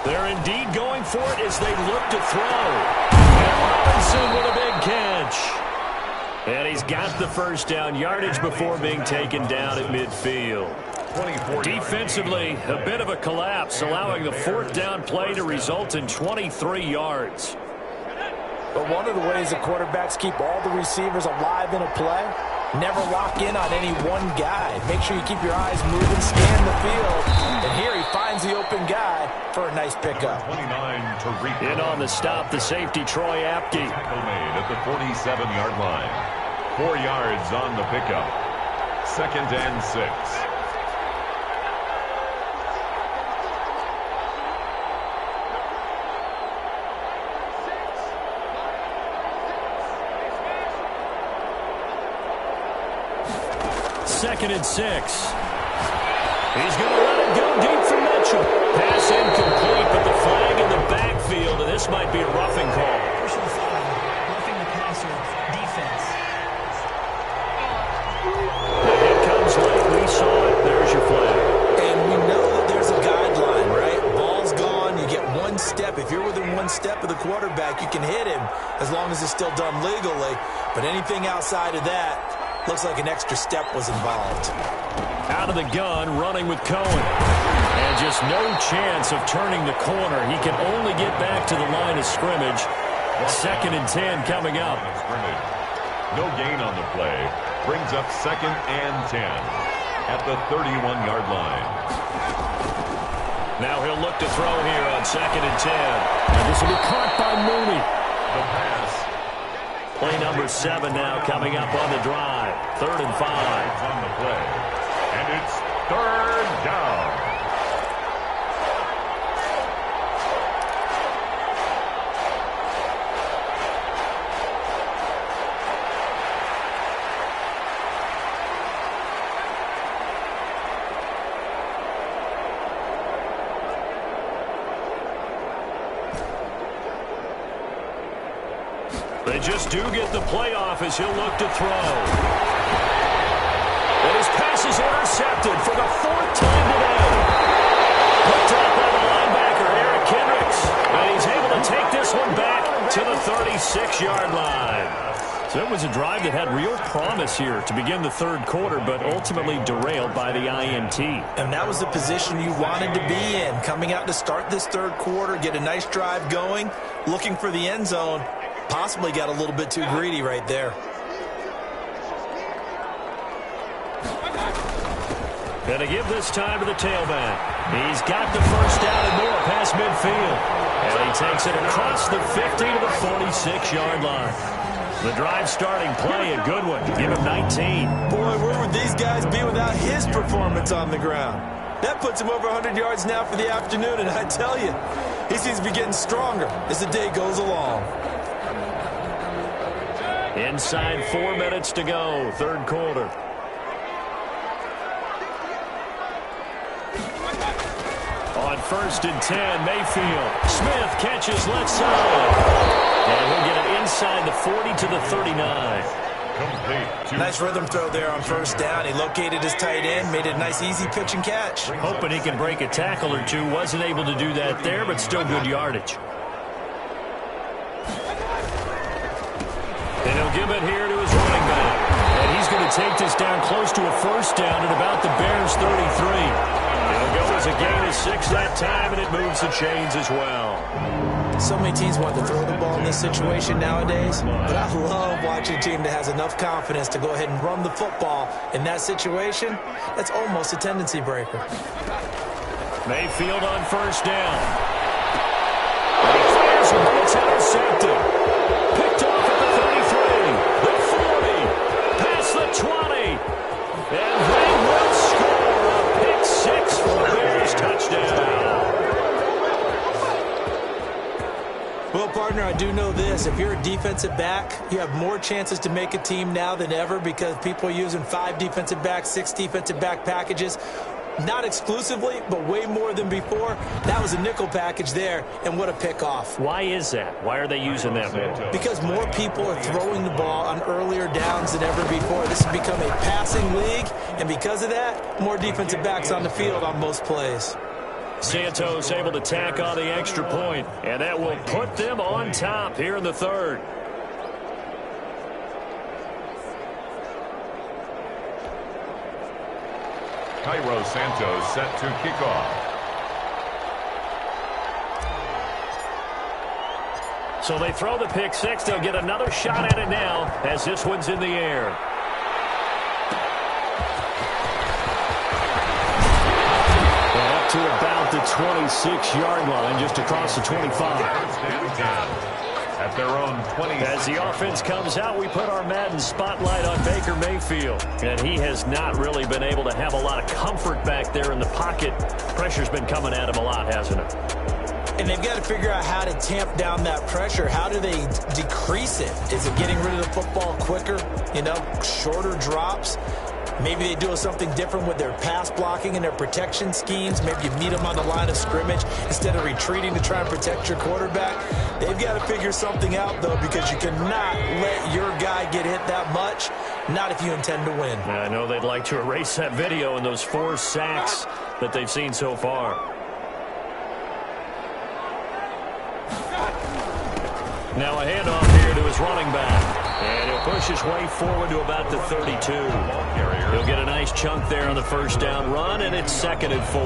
Speaker 5: They're indeed going for it as they look to throw. And Robinson with a big catch. And he's got the first down, yardage before being taken down at midfield. Defensively, a bit of a collapse, allowing the fourth down play to result in 23 yards.
Speaker 7: But one of the ways the quarterbacks keep all the receivers alive in a play, never lock in on any one guy. Make sure you keep your eyes moving, scan the field. And here he finds the open guy for a nice pickup.
Speaker 4: 29 to reach.
Speaker 5: In on the stop, the safety, Troy Apke.
Speaker 4: Tackle made at the 47-yard line. 4 yards on the pickup. 2nd and 6.
Speaker 5: Second and 6. He's going to let it go deep for Mitchell. Pass incomplete, but the flag in the backfield, and this might be a roughing call.
Speaker 8: Personal foul, roughing the passer, defense.
Speaker 5: The hit comes late. We saw it. There's your flag.
Speaker 7: And we know that there's a guideline, right? Ball's gone. You get one step. If you're within one step of the quarterback, you can hit him as long as it's still done legally. But anything outside of that, looks like an extra step was involved.
Speaker 5: Out of the gun, running with Cohen. And just no chance of turning the corner. He can only get back to the line of scrimmage. 2nd and 10 coming up.
Speaker 4: No gain on the play. Brings up 2nd and 10 at the 31-yard line.
Speaker 5: Now he'll look to throw here on 2nd and 10. And this will be caught by Mooney.
Speaker 4: The pass.
Speaker 5: Play number 7 now coming up on the drive. 3rd and 5.
Speaker 4: On the play. And it's 3rd down.
Speaker 5: They just do get the playoff as he'll look to throw. And his pass is intercepted for the 4th time today. Picked up by the linebacker, Eric Kendricks. And he's able to take this one back to the 36-yard line. So it was a drive that had real promise here to begin the 3rd quarter, but ultimately derailed by the INT.
Speaker 7: And that was the position you wanted to be in. Coming out to start this 3rd quarter, get a nice drive going, looking for the end zone. Possibly got a little bit too greedy right there.
Speaker 5: Going to give this time to the tailback. He's got the first down and more past midfield. And he takes it across the 50 to the 46-yard line. The drive starting play, a good one. Give him 19.
Speaker 7: Boy, where would these guys be without his performance on the ground? That puts him over 100 yards now for the afternoon, and I tell you, he seems to be getting stronger as the day goes along.
Speaker 5: Inside 4 minutes to go, 3rd quarter. On 1st and 10, Mayfield. Smith catches left side. And he'll get it inside the 40 to the 39.
Speaker 4: Complete.
Speaker 7: Nice rhythm throw there on 1st down. He located his tight end, made it a nice easy pitch and catch.
Speaker 5: Hoping he can break a tackle or two. Wasn't able to do that there, but still good yardage. And he'll give it here to his running back. And he's going to take this down close to a 1st down at about the Bears' 33. It'll go as a gain of 6 that time, and it moves the chains as well.
Speaker 7: So many teams want to throw the ball in this situation nowadays, but I love watching a team that has enough confidence to go ahead and run the football in that situation. That's almost a tendency breaker.
Speaker 5: Mayfield on first down. He fires and gets intercepted. Picked off at the 33, the 40, past the 20, and they will score a pick 6 for the Bears touchdown.
Speaker 7: Well, partner, I do know this. If you're a defensive back, you have more chances to make a team now than ever because people are using 5 defensive backs, 6 defensive back packages. Not exclusively, but way more than before. That was a nickel package there, and what a pickoff.
Speaker 5: Why is that? Why are they using that more?
Speaker 7: Because more people are throwing the ball on earlier downs than ever before. This has become a passing league, and because of that, more defensive backs on the field on most plays.
Speaker 5: Santos able to tack on the extra point, and that will put them on top here in the third.
Speaker 4: Cairo Santos set to kick off.
Speaker 5: So they throw the pick 6. They'll get another shot at it now as this one's in the air. And up to about the 26-yard line, just across the 25.
Speaker 4: At their own 20.
Speaker 5: As the offense comes out, we put our Madden spotlight on Baker Mayfield. And he has not really been able to have a lot of comfort back there in the pocket. Pressure's been coming at him a lot, hasn't it?
Speaker 7: And they've got to figure out how to tamp down that pressure. How do they decrease it? Is it getting rid of the football quicker? You know, shorter drops? Maybe they do something different with their pass blocking and their protection schemes. Maybe you meet them on the line of scrimmage instead of retreating to try and protect your quarterback. They've got to figure something out, though, because you cannot let your guy get hit that much, not if you intend to win.
Speaker 5: I know they'd like to erase that video and those 4 sacks that they've seen so far. Now a handoff here to his running back. And he'll push his way forward to about the 32. He'll get a nice chunk there on the first down run, and it's 2nd and 4.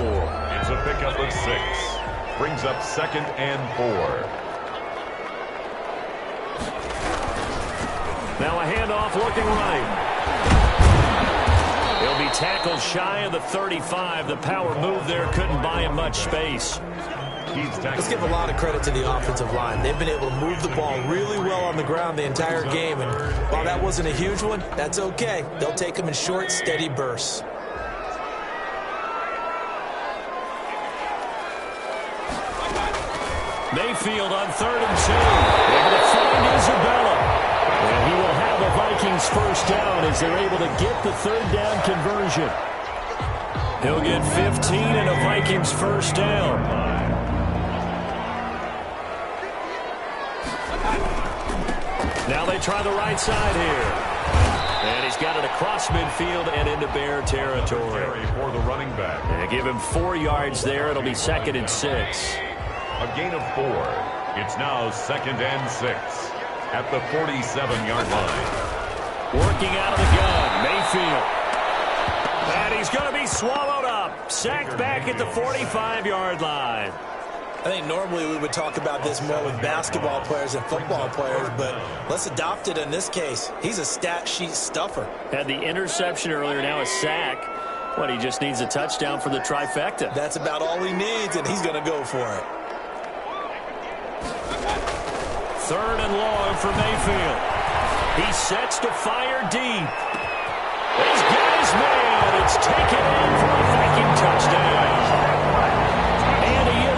Speaker 4: It's a pickup of 6. Brings up 2nd and 4.
Speaker 5: Now a handoff looking right. He'll be tackled shy of the 35. The power move there couldn't buy him much space.
Speaker 7: Let's give a lot of credit to the offensive line. They've been able to move the ball really well on the ground the entire game. And while that wasn't a huge one, that's okay. They'll take them in short, steady bursts.
Speaker 5: Mayfield on 3rd and 2. Able to find Isabella. And he will have a Vikings first down as they're able to get the 3rd down conversion. He'll get 15 and a Vikings first down. Now they try the right side here. And he's got it across midfield and into Bear territory.
Speaker 4: For the running back.
Speaker 5: And give him 4 yards there. It'll be 2nd and 6.
Speaker 4: A gain of 4. It's now 2nd and 6. At the 47-yard line.
Speaker 5: Working out of the gun, Mayfield. And he's going to be swallowed up. Sacked back at the 45-yard line.
Speaker 7: I think normally we would talk about this more with basketball players and football players, but let's adopt it in this case. He's a stat sheet stuffer.
Speaker 5: Had the interception earlier, now a sack. What, he just needs a touchdown for the trifecta.
Speaker 7: That's about all he needs, and he's going to go for it.
Speaker 5: 3rd and long for Mayfield. He sets to fire deep. He's got his man. It's taken in for a Viking touchdown.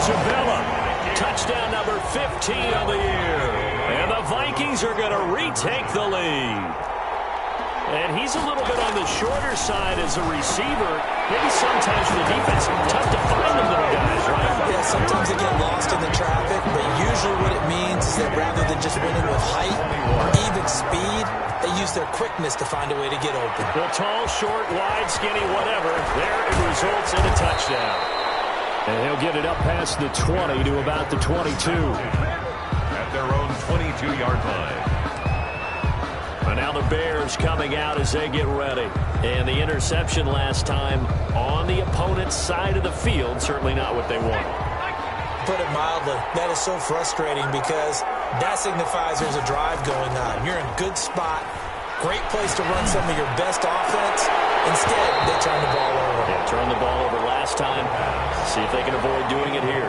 Speaker 5: Isabella, touchdown number 15 of the year. And the Vikings are going to retake the lead. And he's a little bit on the shorter side as a receiver. Maybe sometimes for the defense, tough to find them little guys, right?
Speaker 7: Yeah, sometimes they get lost in the traffic, but usually what it means is that rather than just winning with height or even speed, they use their quickness to find a way to get open.
Speaker 5: Well, tall, short, wide, skinny, whatever, there it results in a touchdown. And he'll get it up past the 20 to about the 22.
Speaker 4: At their own 22-yard line. A
Speaker 5: And now the Bears coming out as they get ready. And the interception last time on the opponent's side of the field, certainly not what they want.
Speaker 7: Put it mildly, that is so frustrating because that signifies there's a drive going on. You're in a good spot, great place to run some of your best offense. Instead, they turn the ball over.
Speaker 5: Yeah, turned the ball over last time. See if they can avoid doing it here.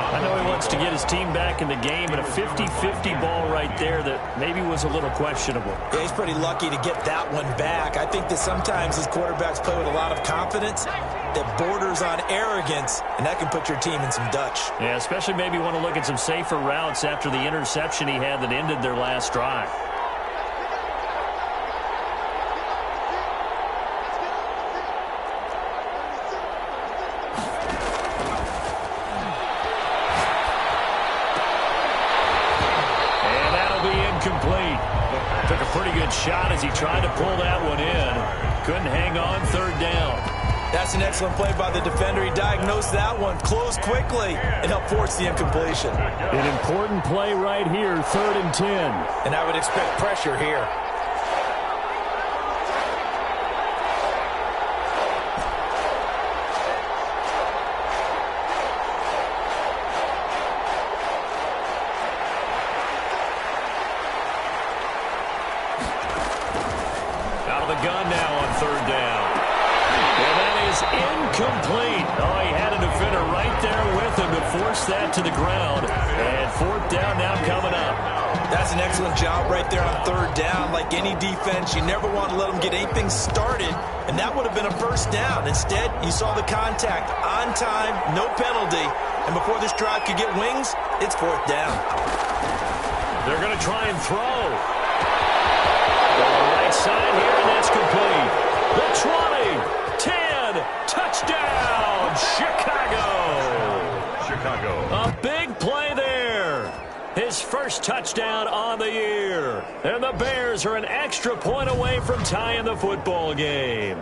Speaker 5: I know he wants to get his team back in the game, and a 50-50 ball right there that maybe was a little questionable.
Speaker 7: Yeah, he's pretty lucky to get that one back. I think that sometimes these quarterbacks play with a lot of confidence that borders on arrogance, and that can put your team in some Dutch.
Speaker 5: Yeah, especially maybe want to look at some safer routes after the interception he had that ended their last drive. Complete. Took a pretty good shot as he tried to pull that one in. Couldn't hang on, third down.
Speaker 7: That's an excellent play by the defender. He diagnosed that one, closed quickly, and helped force the incompletion.
Speaker 5: An important play right here, 3rd and 10.
Speaker 7: And I would expect pressure here.
Speaker 5: Gun now on 3rd down. And that is incomplete. Oh, he had a defender right there with him to force that to the ground. And 4th down now coming up.
Speaker 7: That's an excellent job right there on 3rd down. Like any defense, you never want to let them get anything started. And that would have been a 1st down. Instead, you saw the contact on time, no penalty. And before this drive could get wings, it's 4th down.
Speaker 5: They're going to try and throw. Side here, and that's complete. The 20, 10, touchdown, Chicago. A big play there. His first touchdown on the year. And the Bears are an extra point away from tying the football game.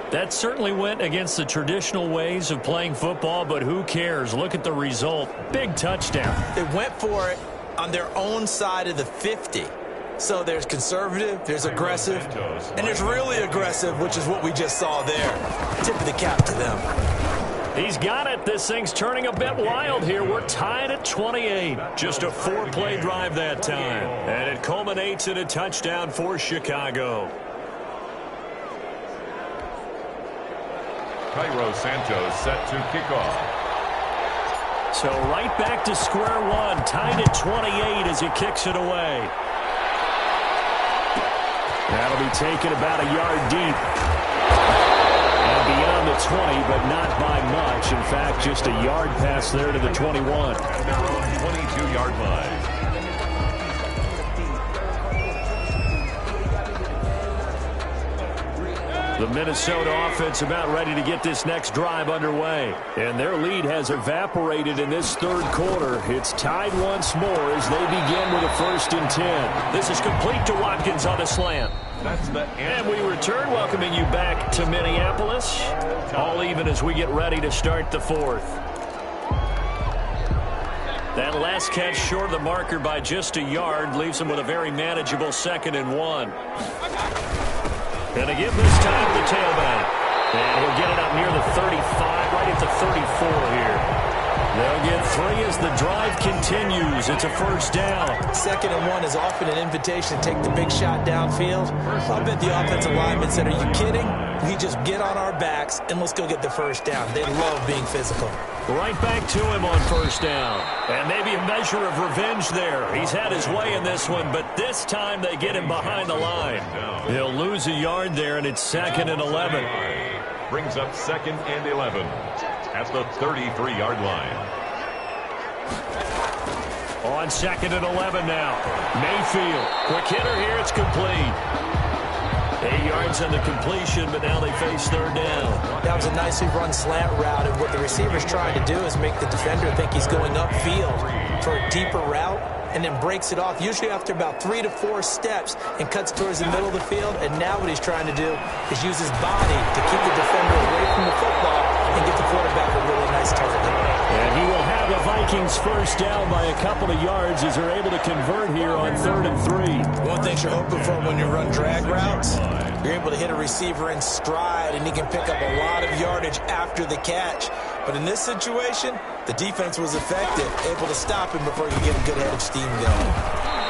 Speaker 5: That certainly went against the traditional ways of playing football, but who cares? Look at the result. Big touchdown.
Speaker 7: They went for it on their own side of the 50. So there's conservative, there's aggressive, and there's really aggressive, which is what we just saw there. Tip of the cap to them.
Speaker 5: He's got it. This thing's turning a bit wild here. We're tied at 28. Just a 4-play drive that time. And it culminates in a touchdown for Chicago.
Speaker 4: Cairo Santos set to kick off.
Speaker 5: So right back to square one. Tied at 28 as he kicks it away. That'll be taken about a yard deep. And beyond the 20, but not by much. In fact, just a yard pass there to the 21.
Speaker 4: Their own 22-yard line.
Speaker 5: The Minnesota offense about ready to get this next drive underway. And their lead has evaporated in this 3rd quarter. It's tied once more as they begin with a 1st and 10. This is complete to Watkins on the slant. And we return, welcoming you back to Minneapolis. All even as we get ready to start the 4th. That last catch short of the marker by just a yard leaves them with a very manageable 2nd and 1. And they give this time to the tailback. And he'll get it up near the 35, right at the 34 here. They'll get 3 as the drive continues. It's a 1st down.
Speaker 7: 2nd and 1 is often an invitation to take the big shot downfield. I bet the offensive lineman said, are you kidding? We just get on our backs and let's go get the 1st down. They love being physical.
Speaker 5: Right back to him on 1st down. And maybe a measure of revenge there. He's had his way in this one, but this time they get him behind the line. He'll lose a yard there, and it's 2nd and 11.
Speaker 4: Brings up 2nd and 11 at the 33-yard line.
Speaker 5: On 2nd and 11 now. Mayfield. Quick hitter here. It's complete. 8 yards on the completion, but now they face 3rd down.
Speaker 7: That was a nicely run slant route, and what the receiver's trying to do is make the defender think he's going upfield for a deeper route, and then breaks it off, usually after about 3 to 4 steps, and cuts towards the middle of the field. And now what he's trying to do is use his body to keep the defender away from the football and get the quarterback a really nice target.
Speaker 5: And he will have the Vikings first down by a couple of yards as they're able to convert here on 3rd and 3.
Speaker 7: One thing you're hoping for when you run drag routes, you're able to hit a receiver in stride, and he can pick up a lot of yardage after the catch. But in this situation, the defense was effective, able to stop him before he could get a good head of steam going.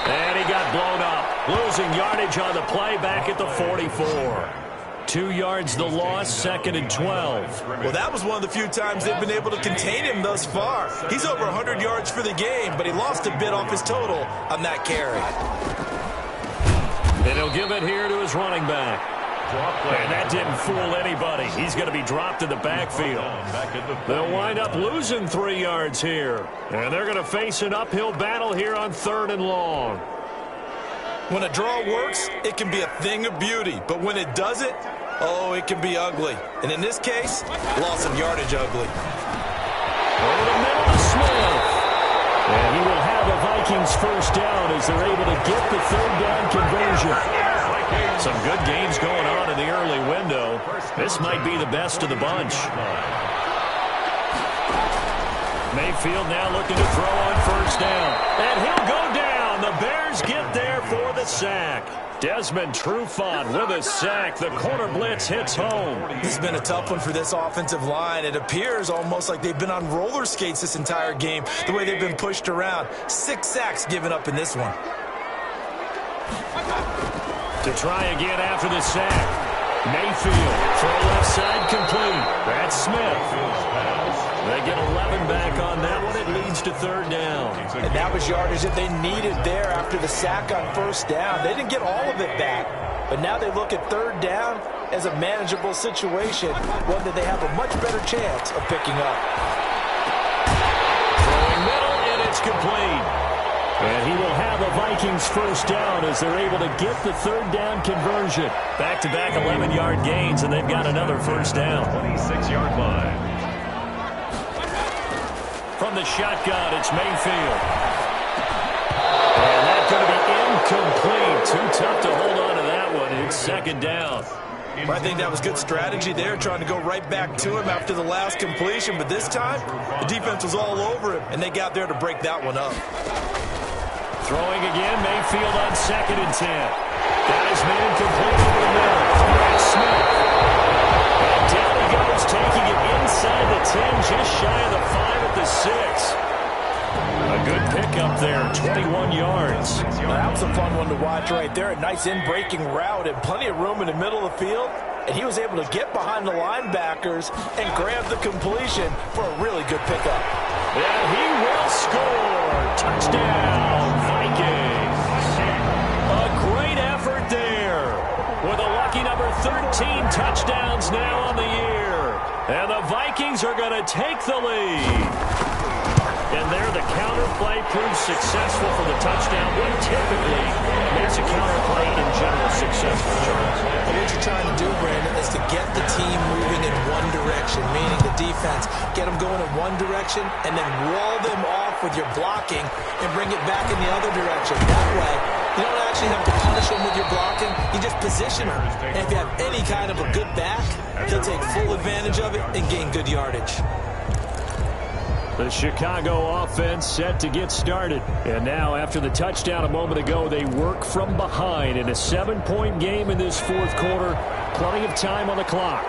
Speaker 5: And he got blown up, losing yardage on the play back at the 44. 2 yards the loss, 2nd and 12.
Speaker 7: Well, that was one of the few times they've been able to contain him thus far. He's over 100 yards for the game, but he lost a bit off his total on that carry.
Speaker 5: And he'll give it here to his running back. And that didn't fool anybody. He's going to be dropped in the backfield. They'll wind up losing 3 yards here. And they're going to face an uphill battle here on 3rd and long.
Speaker 7: When a draw works, it can be a thing of beauty. But when it doesn't, oh, it can be ugly. And in this case, loss of yardage ugly.
Speaker 5: Over the middle to Smith. And he will have the Vikings first down as they're able to get the 3rd down conversion. Some good games going on in the early window. This might be the best of the bunch. Mayfield now looking to throw on first down. And he'll go down. The Bears get there for the sack. Desmond Trufant with a sack. The corner blitz hits home.
Speaker 7: This has been a tough one for this offensive line. It appears almost like they've been on roller skates this entire game, the way they've been pushed around. 6 sacks given up in this one.
Speaker 5: To try again after the sack. Mayfield, throw left side complete. That's Smith. They get 11 back on that one. It leads to 3rd down.
Speaker 7: And that was yardage that they needed there after the sack on first down. They didn't get all of it back, but now they look at 3rd down as a manageable situation, one that they have a much better chance of picking up.
Speaker 5: Throwing middle, and it's complete. And he will have the Vikings first down as they're able to get the 3rd down conversion. Back-to-back 11-yard gains, and they've got another first down.
Speaker 4: 26-yard line.
Speaker 5: From the shotgun, it's Mayfield. And that's going to be incomplete. Too tough to hold on to that one. It's 2nd down.
Speaker 7: Well, I think that was good strategy there, trying to go right back to him after the last completion. But this time, the defense was all over him, and they got there to break that one up.
Speaker 5: Throwing again, Mayfield on 2nd and 10. Got his man complete over the middle. That's Smith. And down he goes, taking it inside the 10, just shy of the 5 at the 6. A good pickup there, 21 yards.
Speaker 7: Well, that was a fun one to watch right there. A nice in-breaking route and plenty of room in the middle of the field. And he was able to get behind the linebackers and grab the completion for a really good pickup.
Speaker 5: And he will score. Touchdown, Vikings. A great effort there. With a lucky number 13 touchdowns now on the year. And the Vikings are going to take the lead. And there, the counter play proves successful for the touchdown. What typically makes a counter play in general successful, Charles?
Speaker 7: What you're trying to do, Brandon, is to get the team moving in one direction, meaning the defense. Get them going in one direction and then wall them off with your blocking and bring it back in the other direction. That way, you don't actually have to punish them with your blocking. You just position them. And if you have any kind of a good back, they'll take full advantage of it and gain good yardage.
Speaker 5: The Chicago offense set to get started. And now, after the touchdown a moment ago, they work from behind in a 7-point game in this 4th quarter. Plenty of time on the clock.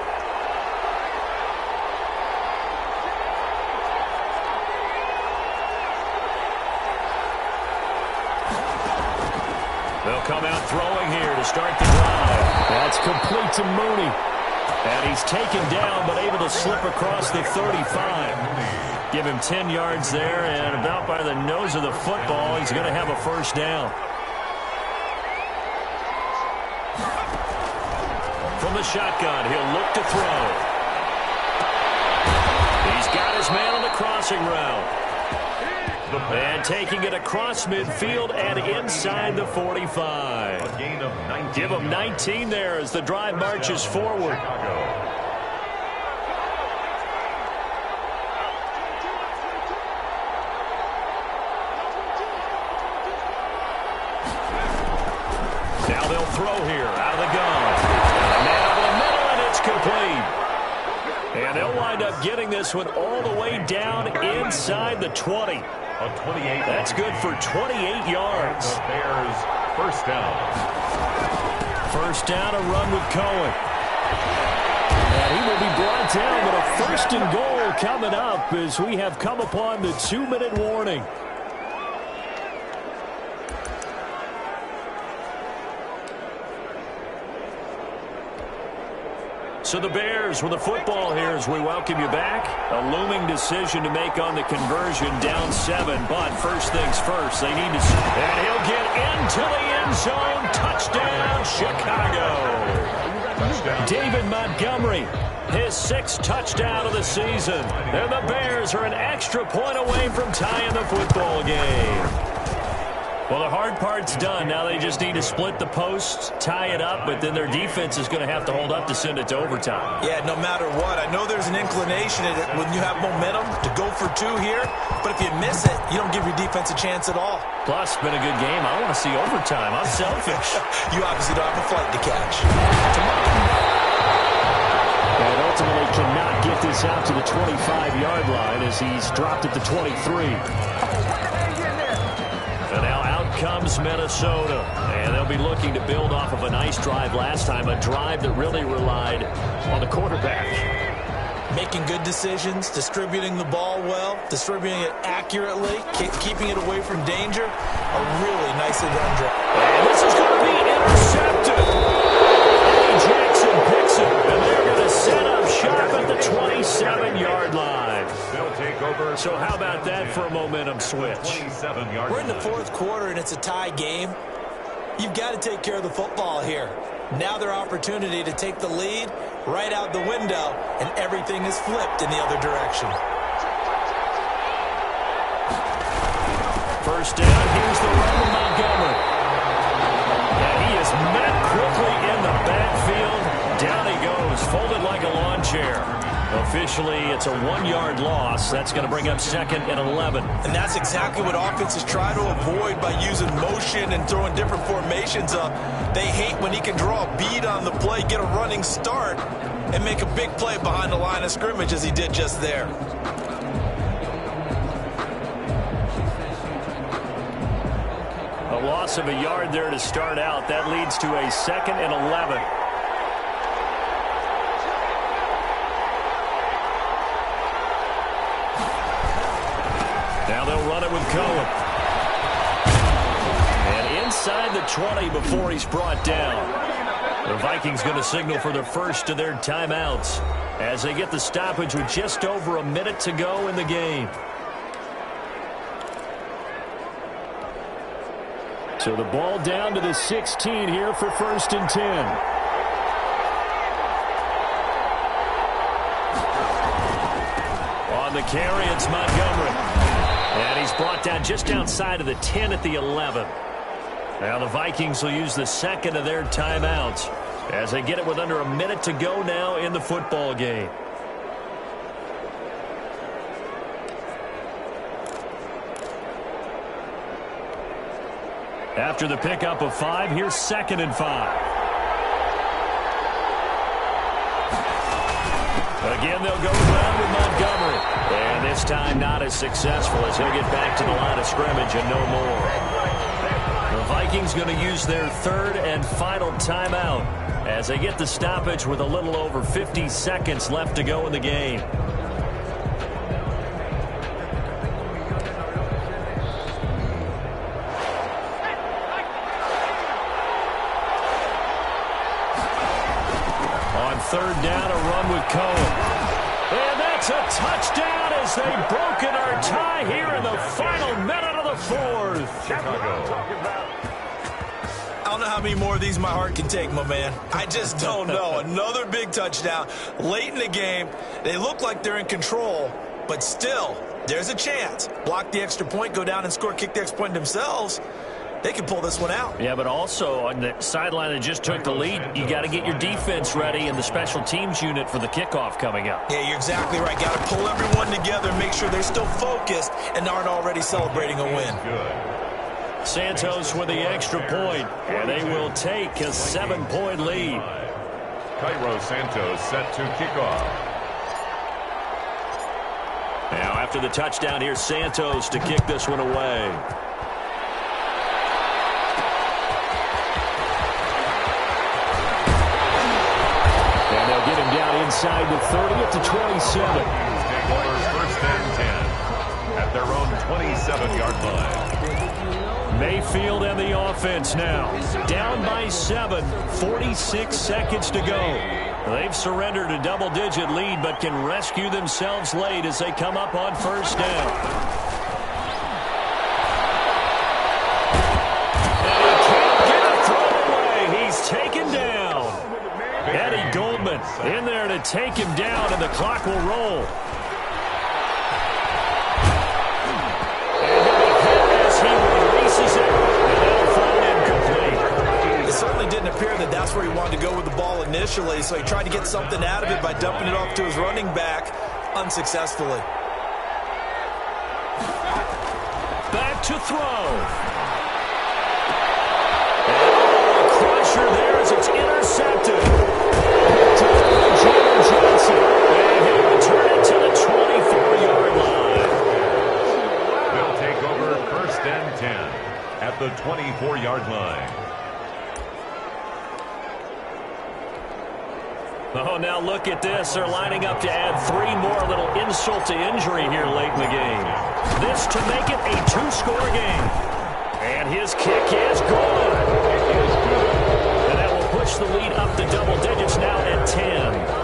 Speaker 5: They'll come out throwing here to start the drive. That's complete to Mooney. And he's taken down, but able to slip across the 35. Give him 10 yards there, and about by the nose of the football, he's going to have a first down. From the shotgun, he'll look to throw. He's got his man on the crossing route. And taking it across midfield and inside the 45. Give him 19 there as the drive marches forward. Now they'll throw here out of the gun. And a man over the middle, and it's complete. And they'll wind up up getting this one all the way down inside the 20. That's good for 28 yards.
Speaker 4: The Bears first down.
Speaker 5: First down, a run with Cohen. And he will be brought down, but a first and goal coming up as we have come upon the 2-minute warning. So the Bears with the football here as we welcome you back. A looming decision to make on the conversion, down 7. But first things first, they need to... And he'll get into the end zone. Touchdown, Chicago. Touchdown. David Montgomery, his 6th touchdown of the season. And the Bears are an extra point away from tying the football game. Well, the hard part's done. Now they just need to split the posts, tie it up, but then their defense is going to have to hold up to send it to overtime.
Speaker 7: Yeah, no matter what. I know there's an inclination when you have momentum to go for 2 here, but if you miss it, you don't give your defense a chance at all.
Speaker 5: Plus, it's been a good game. I want to see overtime. I'm selfish.
Speaker 7: You obviously don't have a flight to catch.
Speaker 5: And ultimately cannot get this out to the 25-yard line as he's dropped at the 23. And now out comes Minnesota. And they'll be looking to build off of a nice drive last time, a drive that really relied on the quarterback.
Speaker 7: Making good decisions, distributing the ball well, distributing it accurately, keeping it away from danger. A really nicely done drive.
Speaker 5: And this is going to be intercepted. Jackson picks it, and they're going to set up shop at the 27-yard line.
Speaker 4: They'll take over.
Speaker 5: So how about that for a momentum switch?
Speaker 4: 27-yard.
Speaker 7: We're in the 4th quarter, and it's a tie game. You've got to take care of the football here. Now their opportunity to take the lead right out the window, and everything is flipped in the other direction.
Speaker 5: First down, here's the run with Montgomery. And he is met quickly in the backfield. Down he goes, folded like a lawn chair. Officially, it's a 1-yard loss. That's going to bring up 2nd and 11.
Speaker 7: And that's exactly what offenses try to avoid by using motion and throwing different formations up. They hate when he can draw a bead on the play, get a running start, and make a big play behind the line of scrimmage as he did just there.
Speaker 5: A loss of a yard there to start out. That leads to a 2nd and 11. Now they'll run it with Cohen. And inside the 20 before he's brought down. The Vikings going to signal for the first of their timeouts as they get the stoppage with just over a minute to go in the game. So the ball down to the 16 here for 1st and 10. On the carry, it's Montgomery. And he's brought down just outside of the 10 at the 11. Now the Vikings will use the 2nd of their timeouts as they get it with under a minute to go now in the football game. After the pickup of 5, here's 2nd and 5. Again, they'll go around with Montgomery. And this time not as successful as he'll get back to the line of scrimmage and no more. The Vikings going to use their 3rd and final timeout as they get the stoppage with a little over 50 seconds left to go in the game. On 3rd down, a run with Cohen. And that's a touchdown as they've broken our tie here in the final minute of the 4th.
Speaker 4: Chicago.
Speaker 7: I don't know how many more of these my heart can take, my man. I just don't know. Another big touchdown late in the game. They look like they're in control, but still, there's a chance. Block the extra point, go down and score, kick the extra point themselves. They can pull this one out.
Speaker 5: Yeah, but also on the sideline that just took the lead, you got to get your defense ready and the special teams unit for the kickoff coming up.
Speaker 7: Yeah, you're exactly right. Got to pull everyone together, make sure they're still focused and aren't already celebrating a win.
Speaker 4: Good.
Speaker 5: Santos with the extra point, and they will take a 7-point lead.
Speaker 4: Cairo Santos set to kick off.
Speaker 5: Now after the touchdown, here's Santos to kick this one away. And they'll get him down inside the 30 at the 27.
Speaker 4: Take over first and 10 at their own 27-yard line.
Speaker 5: Mayfield and the offense now. Down by 7, 46 seconds to go. They've surrendered a double-digit lead, but can rescue themselves late as they come up on first down. And he can't get a throw away. He's taken down. Eddie Goldman in there to take him down, and the clock will roll. And he'll be hit as he releases it, and that'll fall incomplete.
Speaker 6: It certainly didn't appear that that's where he wanted to go with the ball initially, so he tried to get something out of it by dumping it off to his running back unsuccessfully.
Speaker 5: Back to throw. And a crusher there as it's intercepted. Johnson, and he'll return it to the 24-yard line.
Speaker 4: They'll take over first and 10 at the 24-yard line.
Speaker 5: Oh, now look at this. They're lining up to add 3 more. Little insult to injury here late in the game. This to make it a 2-score game. And his kick is good. And that will push the lead up to double digits now at 10.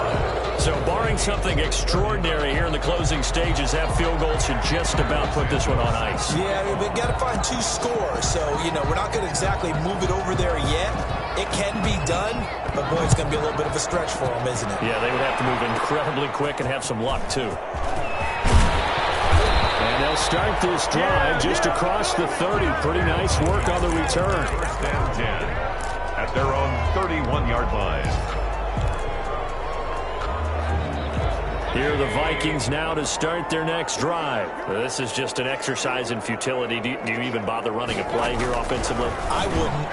Speaker 5: So barring something extraordinary here in the closing stages, that field goal should just about put this one on ice.
Speaker 6: Yeah, we've got to find 2 scores. So, we're not going to exactly move it over there yet. It can be done, but, boy, it's going to be a little bit of a stretch for them, isn't it?
Speaker 5: Yeah, they would have to move incredibly quick and have some luck, too. And they'll start this drive just across the 30. Pretty nice work on the return.
Speaker 4: First and 10 at their own 31-yard line.
Speaker 5: Here are the Vikings now to start their next drive. This is just an exercise in futility. Do you even bother running a play here offensively?
Speaker 6: I wouldn't,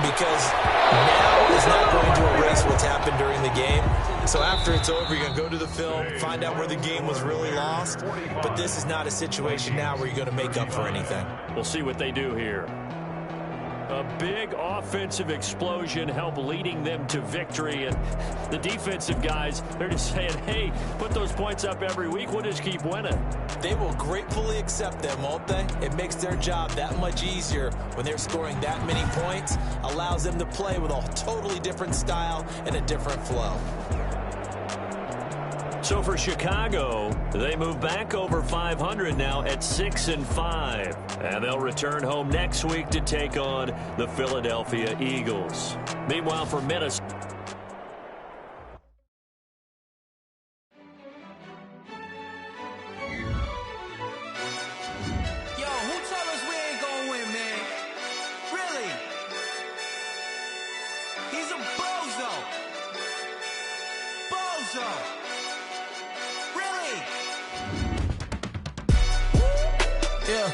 Speaker 6: because now is not going to erase what's happened during the game. So after it's over, you're going to go to the film, find out where the game was really lost. But this is not a situation now where you're going to make up for anything.
Speaker 5: We'll see what they do here. A big offensive explosion helped leading them to victory. And the defensive guys, they're just saying, hey, put those points up every week. We'll just keep winning.
Speaker 6: They will gratefully accept them, won't they? It makes their job that much easier when they're scoring that many points. Allows them to play with a totally different style and a different flow.
Speaker 5: So for Chicago, they move back over 500 now at 6-5. And they'll return home next week to take on the Philadelphia Eagles. Meanwhile, for Minnesota.
Speaker 1: Yo, who told us we ain't gonna win, man? Really? He's a bozo. Bozo. Really? Yeah.